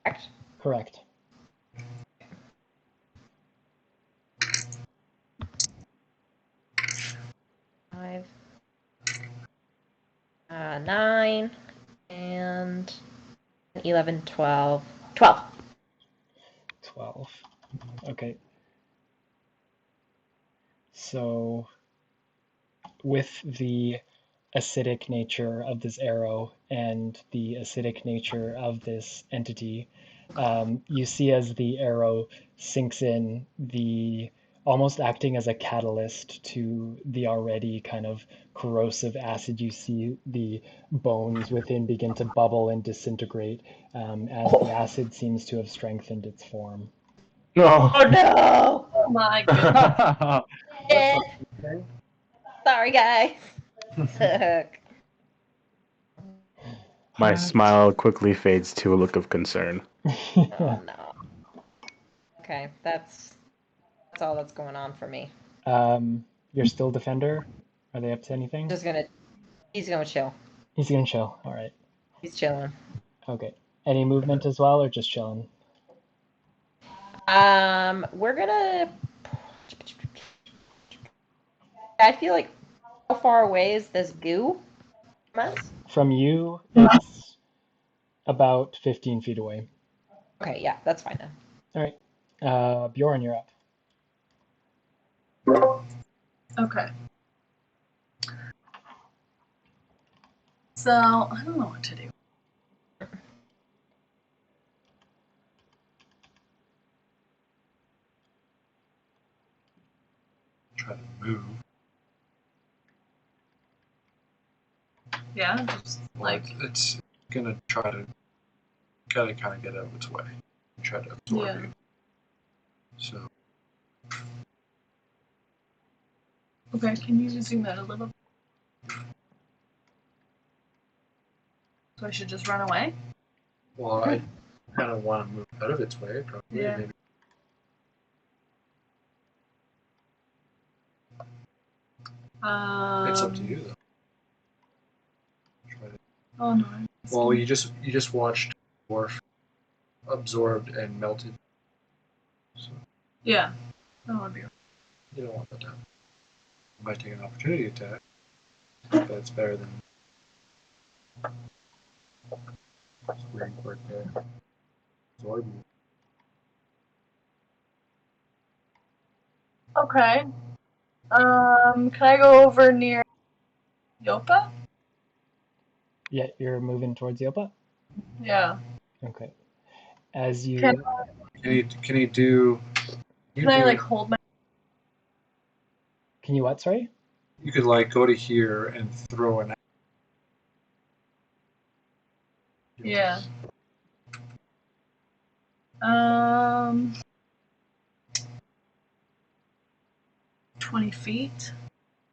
Correct. Correct. Five, 9, and 11, 12. 12. 12. Okay. So with the acidic nature of this arrow and the acidic nature of this entity, you see as the arrow sinks in, the almost acting as a catalyst to the already kind of corrosive acid. You see the bones within begin to bubble and disintegrate as the acid seems to have strengthened its form. No. Oh no! Oh my goodness. Dead. Sorry, guys. Fuck. My smile quickly fades to a look of concern. Oh no. Okay, that's all that's going on for me. You're still defender? Are they up to anything? He's gonna chill. He's gonna chill. All right. He's chilling. Okay. Any movement as well, or just chilling? We're gonna. I feel like how far away is this goo from us? From you, it's about 15 feet away. Okay, yeah, that's fine then. All right. Bjorn, you're up. Okay. So, I don't know what to do. Try to move. Yeah, just like, It's gonna try to gotta kind of get out of its way. Try to absorb Yeah. you. So okay, can you zoom out a little? So I should just run away? well, I kind of want to move out of its way, probably. Yeah. Maybe. It's up to you though. Try to- Oh no. Well, you just watched Dwarf absorbed and melted. So Yeah. That would be. you don't want that to happen. You might take an opportunity attack, but it's better than squaring quick there. Absorb you. Okay. Can I go over near Yopa? Yeah, you're moving towards Yopa? Yeah. Okay. As you... Can Can he do? Can I like hold my? Can you what, sorry? You could like go to here and throw an. Yeah. Um. 20 feet.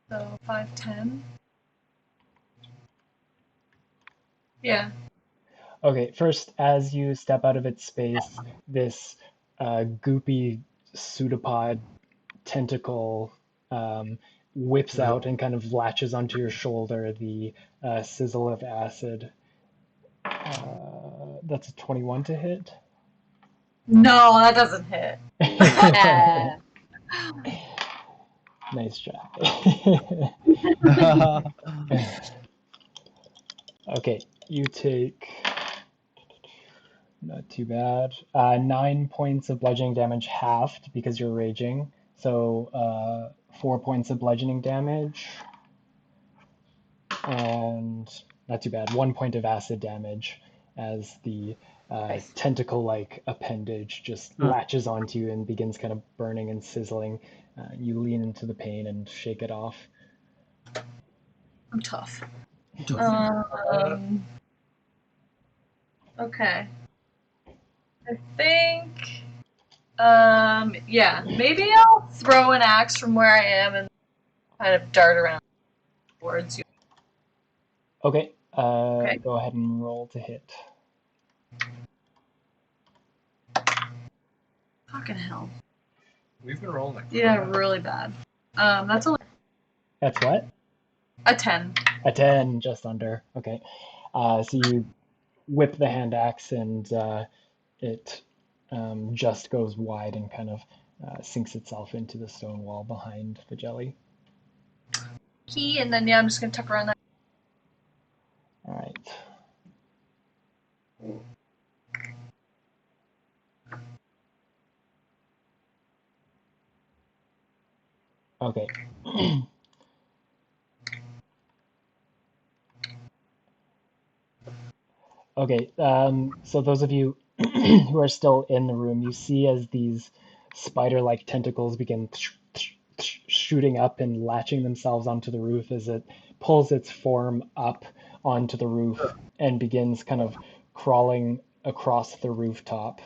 So 5'10". Yeah. Okay, first, as you step out of its space, this goopy pseudopod tentacle whips out and kind of latches onto your shoulder, the sizzle of acid. That's a 21 to hit. No, that doesn't hit. Nice try. Okay, you take, not too bad, 9 points of bludgeoning damage halved because you're raging. So 4 points of bludgeoning damage. and not too bad. 1 point of acid damage as the Nice. tentacle-like appendage just latches onto you and begins kind of burning and sizzling. You lean into the pain and shake it off. I'm tough. Uh, Okay. I think. Yeah. Maybe I'll throw an axe from where I am and kind of dart around towards you. Okay, Okay. go ahead and roll to hit. Fucking hell. we've been rolling. Yeah, really bad. That's only That's what? a 10. A 10, just under. Okay. So you whip the hand axe and it just goes wide and kind of sinks itself into the stone wall behind the jelly. Key, and then yeah, I'm just gonna tuck around that. All right. Okay. Okay, so those of you who are still in the room, you see as these spider-like tentacles begin shooting up and latching themselves onto the roof as it pulls its form up onto the roof and begins kind of crawling across the rooftop.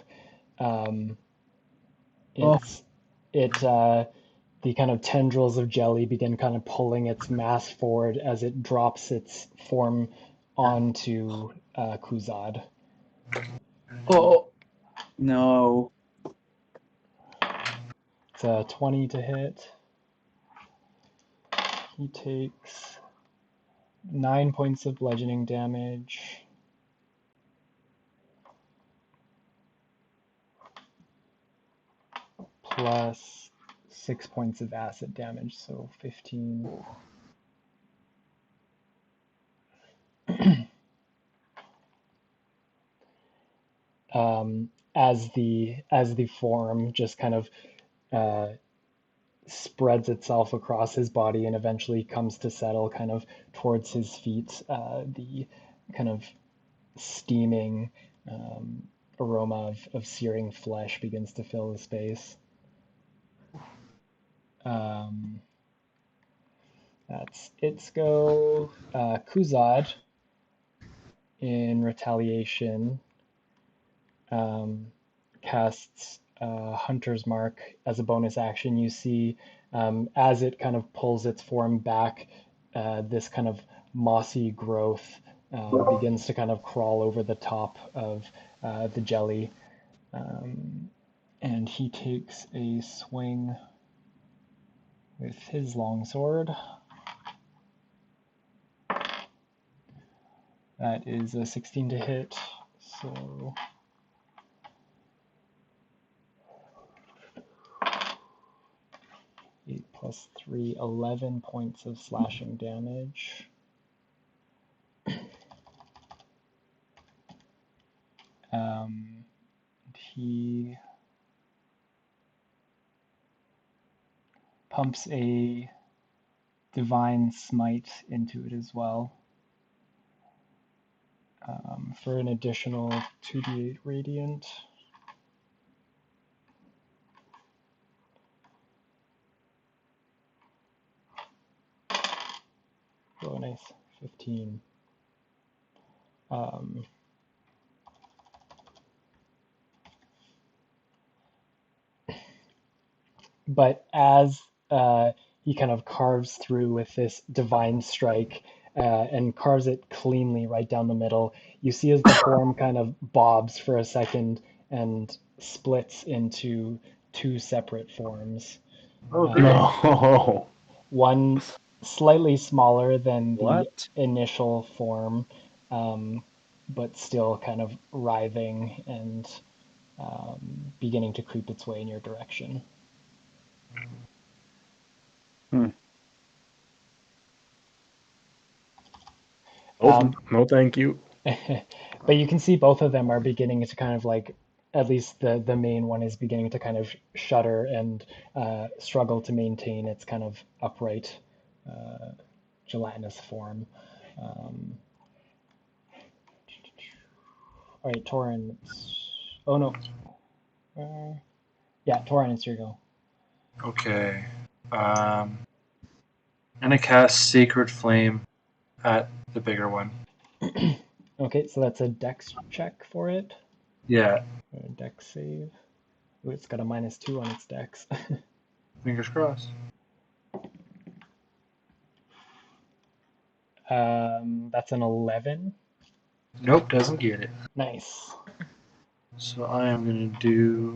The kind of tendrils of jelly begin kind of pulling its mass forward as it drops its form onto Kuzad. Oh no! It's a 20 to hit. He takes 9 points of bludgeoning damage. Plus 6 points of acid damage, so 15. As the form just kind of spreads itself across his body and eventually comes to settle kind of towards his feet, the kind of steaming aroma of searing flesh begins to fill the space. That's its go. Kuzad, in retaliation, casts Hunter's Mark as a bonus action. You see, as it kind of pulls its form back, this kind of mossy growth begins to kind of crawl over the top of the jelly. And he takes a swing with his longsword. That is a 16 to hit, so 8 plus 3, 11 points of slashing damage. He pumps a divine smite into it as well for an additional 2d8 radiant. Oh, nice. 15. But as he kind of carves through with this divine strike and carves it cleanly right down the middle, you see as the form kind of bobs for a second and splits into two separate forms. No. One slightly smaller than the What? initial form, but still kind of writhing and beginning to creep its way in your direction. No, thank you. But you can see both of them are beginning to kind of like, at least the main one is beginning to kind of shudder and struggle to maintain its kind of upright gelatinous form. Um, all right, Torin. Oh no. Yeah, Torin, it's your go. Okay. I'm gonna cast Sacred Flame at the bigger one. Okay, so that's a dex check for it. Yeah. A dex save. Ooh, it's got a -2 on its dex. Fingers crossed. That's an 11. Nope, doesn't get it. Nice. So I am gonna do.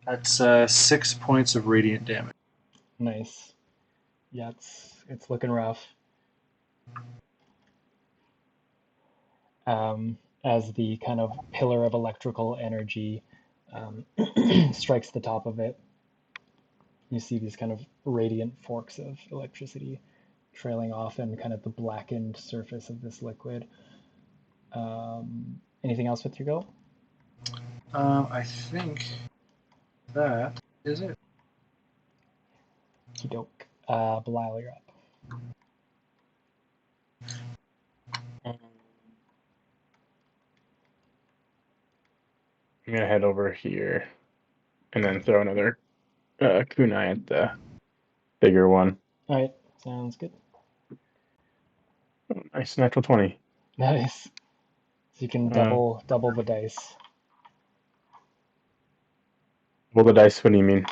That's 6 points of radiant damage. Nice. Yeah, it's looking rough. As the kind of pillar of electrical energy strikes the top of it, you see these kind of radiant forks of electricity trailing off and kind of the blackened surface of this liquid. Anything else with your go? I think that is it. Okey-doke. Belial, you're up. I'm gonna head over here, and then throw another kunai at the bigger one. All right, sounds good. Oh, nice, natural 20. Nice. So you can double the dice. Roll the dice. What do you mean?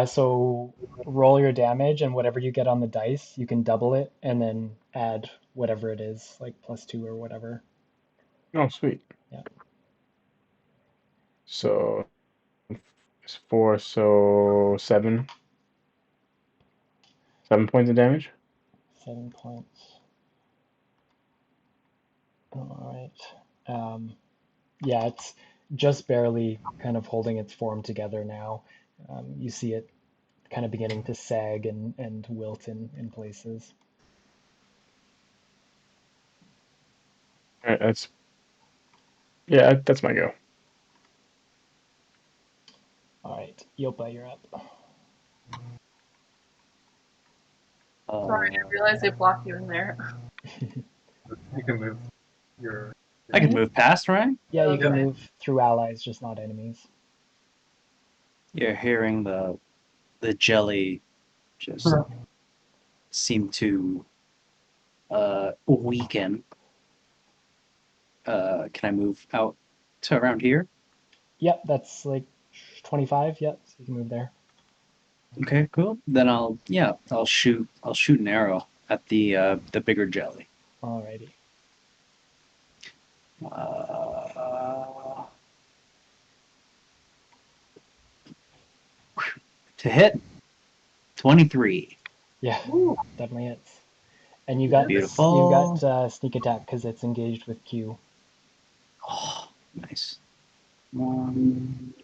So roll your damage, and whatever you get on the dice, you can double it and then add whatever it is, like +2 or whatever. Oh, sweet. Yeah. So it's 4, so 7. 7 points of damage. 7 points. All right. Yeah, it's just barely kind of holding its form together now. You see it kind of beginning to sag and wilt in places. All right, that's my go. All right, Yopa, you're up. Sorry, I realized I blocked you in there. You can move your. I can move past, right? Yeah, you can Okay. move through allies, just not enemies. You're hearing the jelly just seem to weaken. Can I move out to around here? Yep, that's like 25. Yep, so you can move there. Okay, cool. Then I'll shoot an arrow at the bigger jelly. Alrighty. To hit 23. Yeah, Ooh. definitely hits. And you got Beautiful. sneak attack because it's engaged with Q. Oh, nice. One.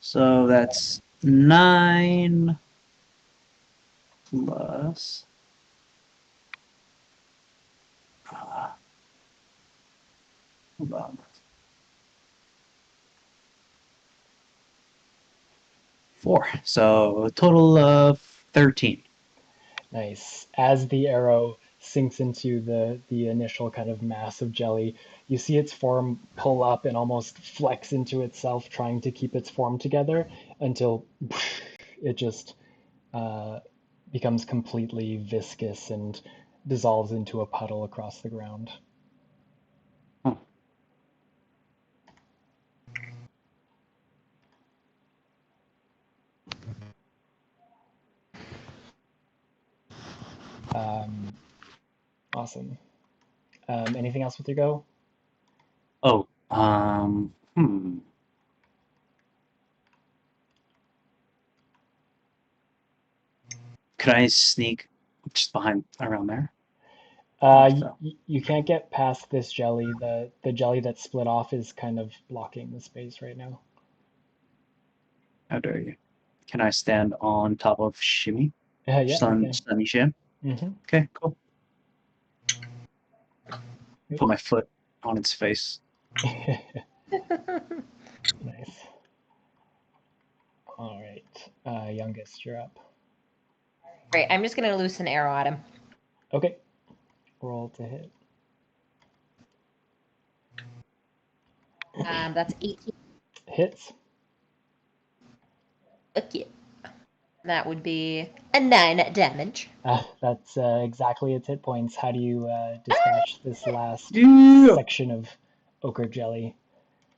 So that's 9 plus. Hold on. 4. So a total of 13. Nice. As the arrow sinks into the initial kind of mass of jelly, you see its form pull up and almost flex into itself, trying to keep its form together until it just uh, becomes completely viscous and dissolves into a puddle across the ground. Huh. Awesome. Anything else with your go? Oh, Could I sneak just behind around there? You can't get past this jelly. The jelly that's split off is kind of blocking the space right now. How dare you? Can I stand on top of Shimmy? Yeah, you can. Sunny Shim? Mm-hmm. Okay, cool. Put my foot on its face. Nice. All right, youngest, you're up. Great. I'm just gonna loose an arrow at him. Okay. Roll to hit. That's 18. Hits. Okay. That would be a 9 damage. That's exactly its hit points. How do you dispatch this last Yeah. section of ochre jelly?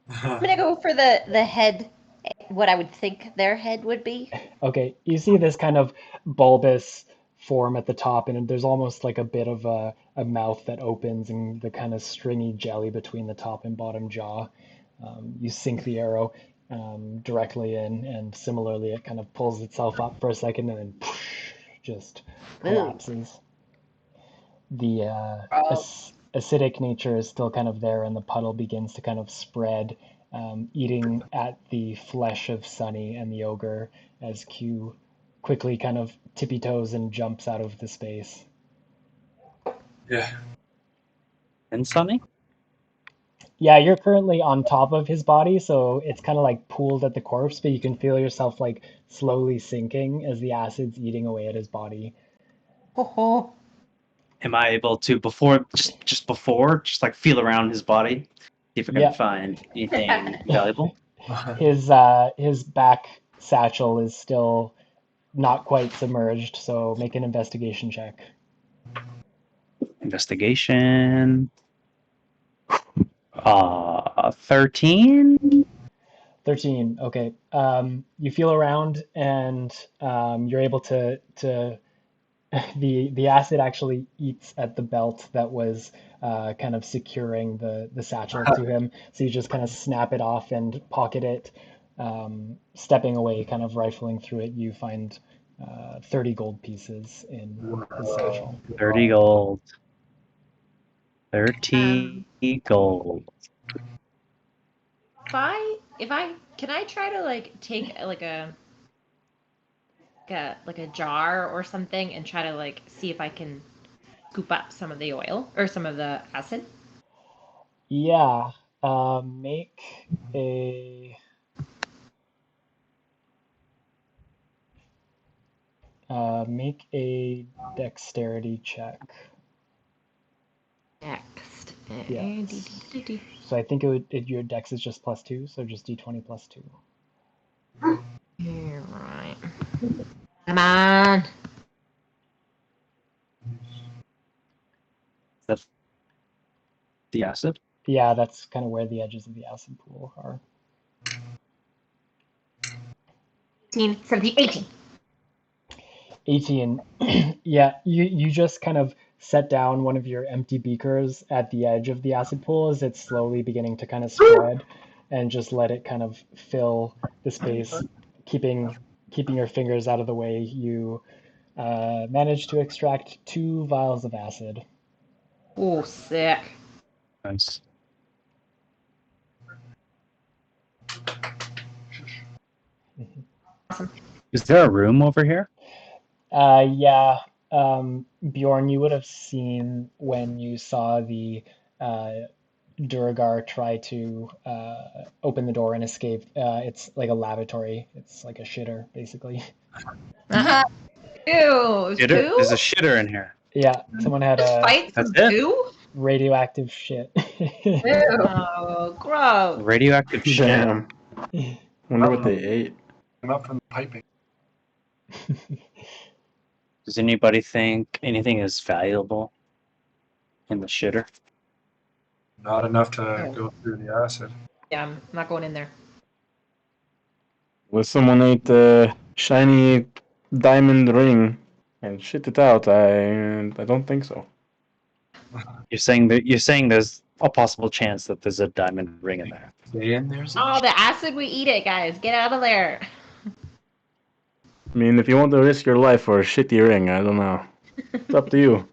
I'm gonna go for the head, what I would think their head would be. Okay, you see this kind of bulbous form at the top, and there's almost like a bit of a mouth that opens and the kind of stringy jelly between the top and bottom jaw. You sink the arrow directly in, and similarly, it kind of pulls itself up for a second and then just collapses. The acidic nature is still kind of there, and the puddle begins to kind of spread, eating at the flesh of Sunny and the ogre as Q quickly kind of tippy toes and jumps out of the space. Yeah. And Sunny? Yeah, you're currently on top of his body, so it's kind of like pooled at the corpse, but you can feel yourself like slowly sinking as the acid's eating away at his body. Ho Am I able to just like feel around his body, see if I can Yeah. find anything valuable? His back satchel is still not quite submerged, so make an investigation check. Investigation. 13. 13. Okay. You feel around, and you're able to the acid actually eats at the belt that was kind of securing the satchel to him. So you just kind of snap it off and pocket it. Stepping away, kind of rifling through it, you find 30 gold pieces in his satchel. 30 gold. 30 gold. If I can I try to like take like a jar or something and try to like see if I can scoop up some of the oil or some of the acid? Yeah. Make a make a dexterity check. Next. Yeah. So I think your dex is just +2, so just d20 +2. You're right. Come on. That's the acid. Yeah, that's kind of where the edges of the acid pool are. 18, 17, 18. 18. Yeah, you just kind of set down one of your empty beakers at the edge of the acid pool as it's slowly beginning to kind of spread, and just let it kind of fill the space, keeping your fingers out of the way. You manage to extract 2 vials of acid. Oh, sick. Nice. Is there a room over here? Yeah, Bjorn, you would have seen when you saw the Duragar try to open the door and escape. It's like a lavatory. It's like a shitter, basically. Ew, Shitter? poo? There's a shitter in here. Yeah, someone had Just a fight That's some it? poo? radioactive shit. Ew. Oh, gross. Radioactive shit. Damn. Wonder what they ate. I'm up from the piping. Does anybody think anything is valuable in the shitter? Not enough to go through the acid. Yeah, I'm not going in there. Was someone ate the shiny diamond ring and shit it out? I don't think so. You're saying there's a possible chance that there's a diamond ring in there. Stay in there's a Oh, the acid, we eat it, guys. Get out of there. I mean, if you want to risk your life for a shitty ring, I don't know. It's up to you.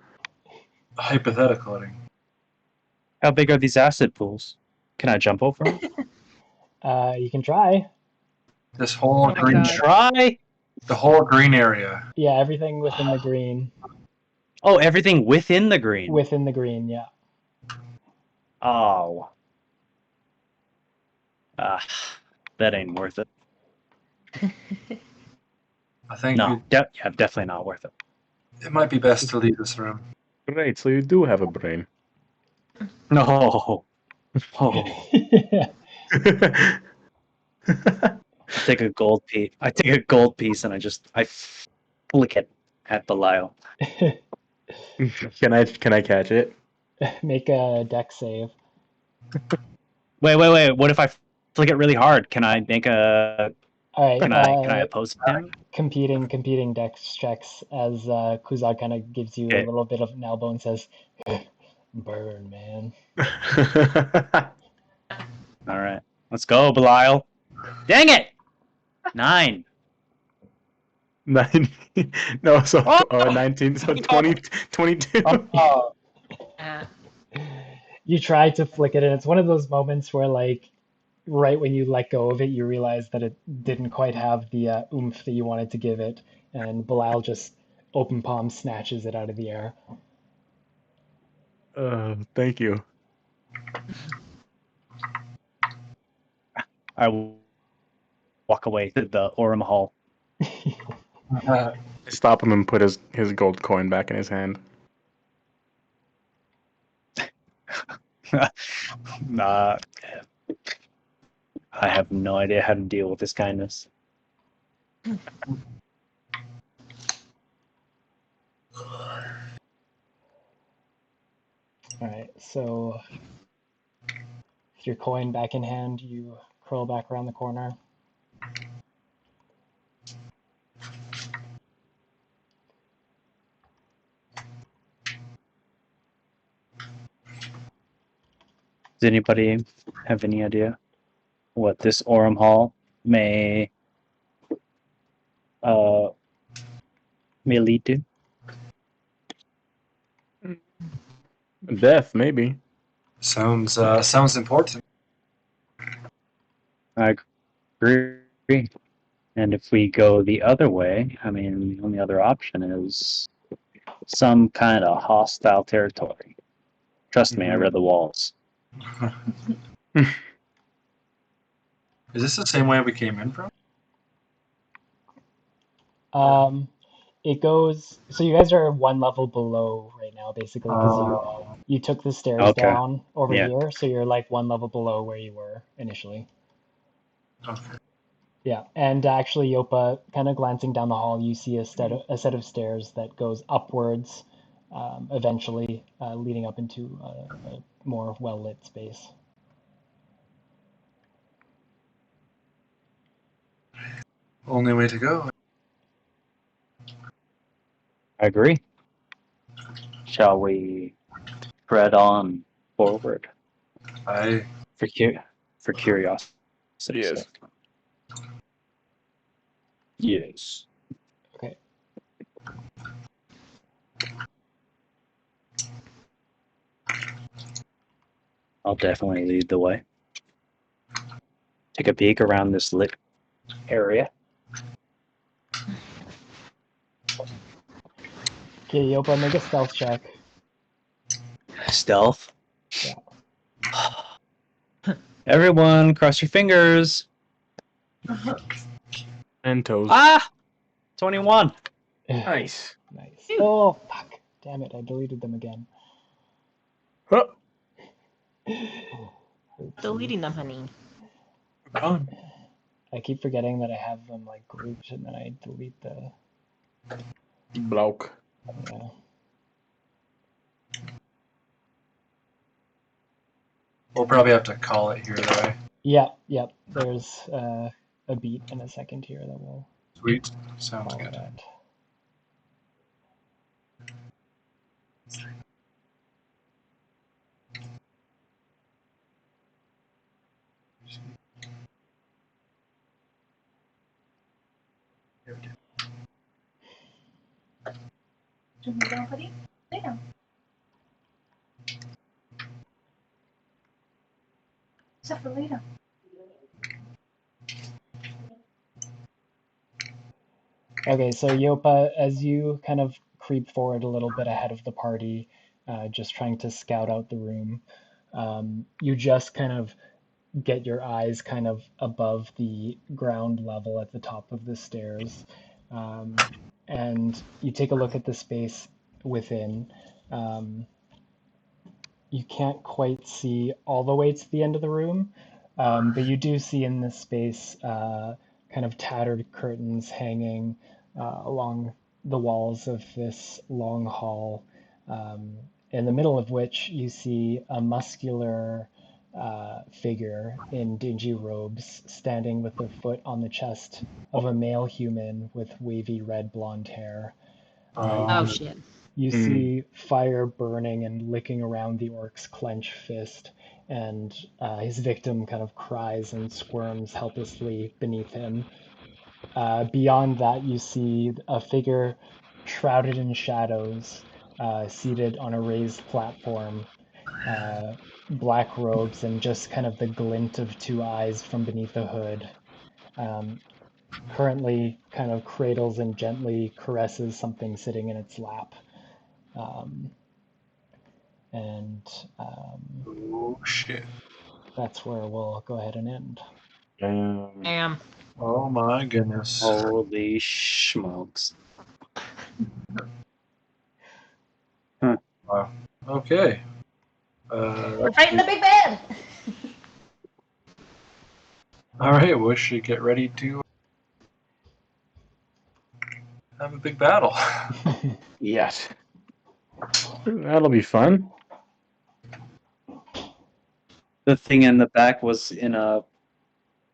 hypothetical ring. How big are these acid pools? Can I jump over them? You can try. This whole my green, God. Try. the whole green area. Yeah, everything within the green. Oh, everything within the green. Within the green, yeah. Oh. That ain't worth it. I think No, definitely not worth it. it might be best to leave this room. Great, so you do have a brain. No. Oh, I take a gold piece. I take a gold piece and I flick it at Belial. Can I catch it? Make a dex save. Wait. What if I flick it really hard? Can I make a? All right. Can I oppose him? Competing dex checks as Kuzak kind of gives you a Okay. little bit of an elbow and says, "Burn, man." All right. Let's go, Belial. Dang it! 9. 9. No, so Oh! 19, so 20, 22. Oh. You try to flick it, and it's one of those moments where, like, right when you let go of it, you realize that it didn't quite have the oomph that you wanted to give it, and Belial just open palm snatches it out of the air. Thank you. I walk away to the Orem Hall. I stop him and put his gold coin back in his hand. I have no idea how to deal with this kindness. All right, so with your coin back in hand, you curl back around the corner. Does anybody have any idea what this Orem Hall may lead to? Death, maybe. Sounds important. I agree. And if we go the other way, I mean, the only other option is some kind of hostile territory. Trust me, I read the walls. Is this the same way we came in from? It goes, so you guys are one level below right now, basically, because you took the stairs Okay. down over Yeah. here, so you're like one level below where you were initially. Okay. Yeah, and actually, Yopa, kind of glancing down the hall, you see a set of stairs that goes upwards, eventually leading up into a more well-lit space. Only way to go. I agree. Shall we tread on forward I for curiosity's Yes. sake? Yes. Okay. I'll definitely lead the way. Take a peek around this lit area. Okay, Yopa, make a stealth check. Stealth. Yeah. Everyone, cross your fingers. And toes. Ah! 21. Nice. Nice. Oh, fuck. Damn it, I deleted them again. Oh, Deleting them, honey. gone. I keep forgetting that I have them like grouped and then I delete the, bloke. yeah. We'll probably have to call it here, though. Yep. There's a beat and a second here that will Sweet. Sounds follow good. that. Lay down, buddy. Lay down. Zephyr, lay down. Okay, so Yopa, as you kind of creep forward a little bit ahead of the party, just trying to scout out the room, you just kind of get your eyes kind of above the ground level at the top of the stairs, and you take a look at the space within. Um, you can't quite see all the way to the end of the room, but you do see in this space kind of tattered curtains hanging along the walls of this long hall, in the middle of which you see a muscular figure in dingy robes standing with a foot on the chest of a male human with wavy red blonde hair. Oh shit. You see fire burning and licking around the orc's clenched fist, and his victim kind of cries and squirms helplessly beneath him. Beyond that, you see a figure shrouded in shadows, seated on a raised platform, black robes, and just kind of the glint of two eyes from beneath the hood. Currently, kind of cradles and gently caresses something sitting in its lap. Um, and Oh shit! that's where we'll go ahead and end. Damn. Oh my goodness! Holy schmucks. Wow. Okay. We're fighting the big bad. All right. We should get ready to have a big battle. Yes. That'll be fun. The thing in the back was in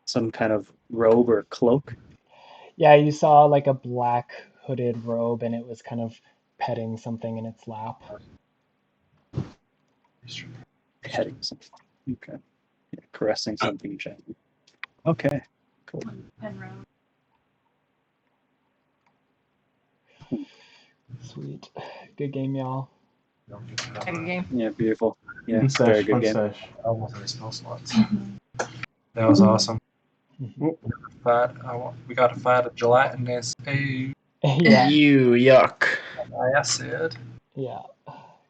some kind of robe or cloak. Yeah, you saw like a black hooded robe, and it was kind of petting something in its lap. Petting something. Okay. Yeah, caressing something gently. Okay. Cool. Penrose. Sweet. Good game, y'all. Good game. Yeah, beautiful. Yeah, Fun very sesh, good fun game. sesh. Almost any spell slots. That was awesome. Mhm. We got to fight a gelatinous Yeah, Ew, yuck. acid. yeah.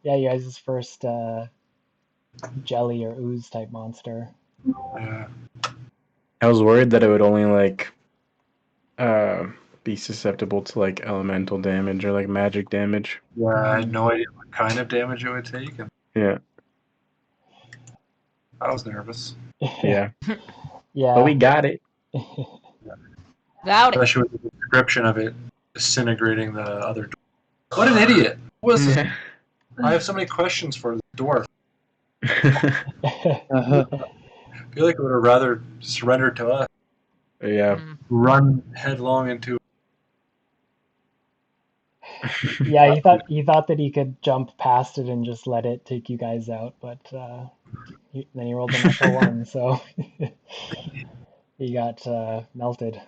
Yeah, you guys' first jelly or ooze type monster. Yeah. I was worried that it would only like be susceptible to like elemental damage or like magic damage. Yeah, I had no idea what kind of damage it would take, and Yeah. I was nervous. Yeah. Yeah. But we got it. Without it. Especially with the description of it disintegrating the other door. What an idiot! What was this? I have so many questions for the dwarf. Uh-huh. I feel like it would have rather surrendered to us. Yeah. Run headlong into Yeah, he thought that he could jump past it and just let it take you guys out, but then he rolled a natural one, so he got melted.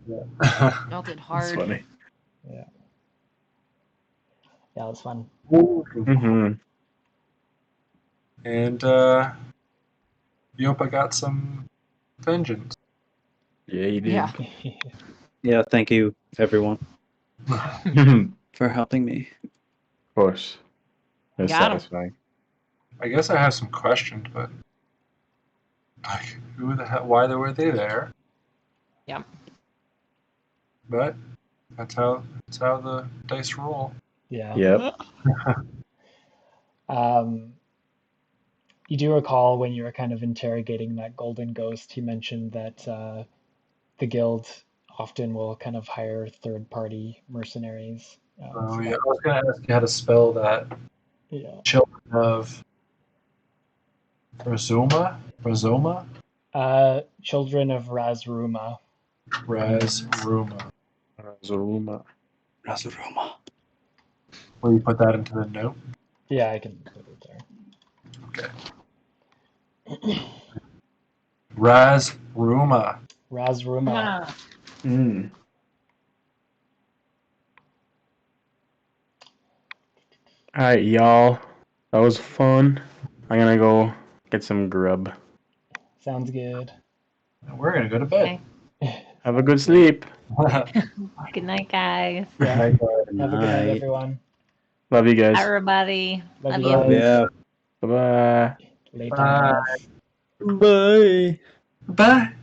Melted That's hard. funny. Yeah, it was fun. Mm-hmm. And Yopa got some vengeance. Yeah, you did. Yeah. Yeah, thank you, everyone, Of for helping me. course. It's Got 'em. satisfying. I guess I have some questions, but like, who the hell? Why were they there? Yep. But that's how the dice roll. Yeah. Yep. You do recall when you were kind of interrogating that golden ghost, he mentioned that the guild often will kind of hire third-party mercenaries. Oh yeah, I was gonna ask you how to spell that. Yeah. Children of Razuma? Children of Razruma. Razruma. Zaruma. Razaruma. Will you put that into the note? Yeah, I can put it there. Okay. Razruma. Razruma. Mm. Alright, y'all. That was fun. I'm gonna go get some grub. Sounds good. We're gonna go to bed. Have a good sleep. Good night, guys. Yeah. Have a good night, Night. everyone. Love you guys. Everybody. Love Love you you. guys. Yeah. Bye-bye. Later. Bye. Bye. Bye.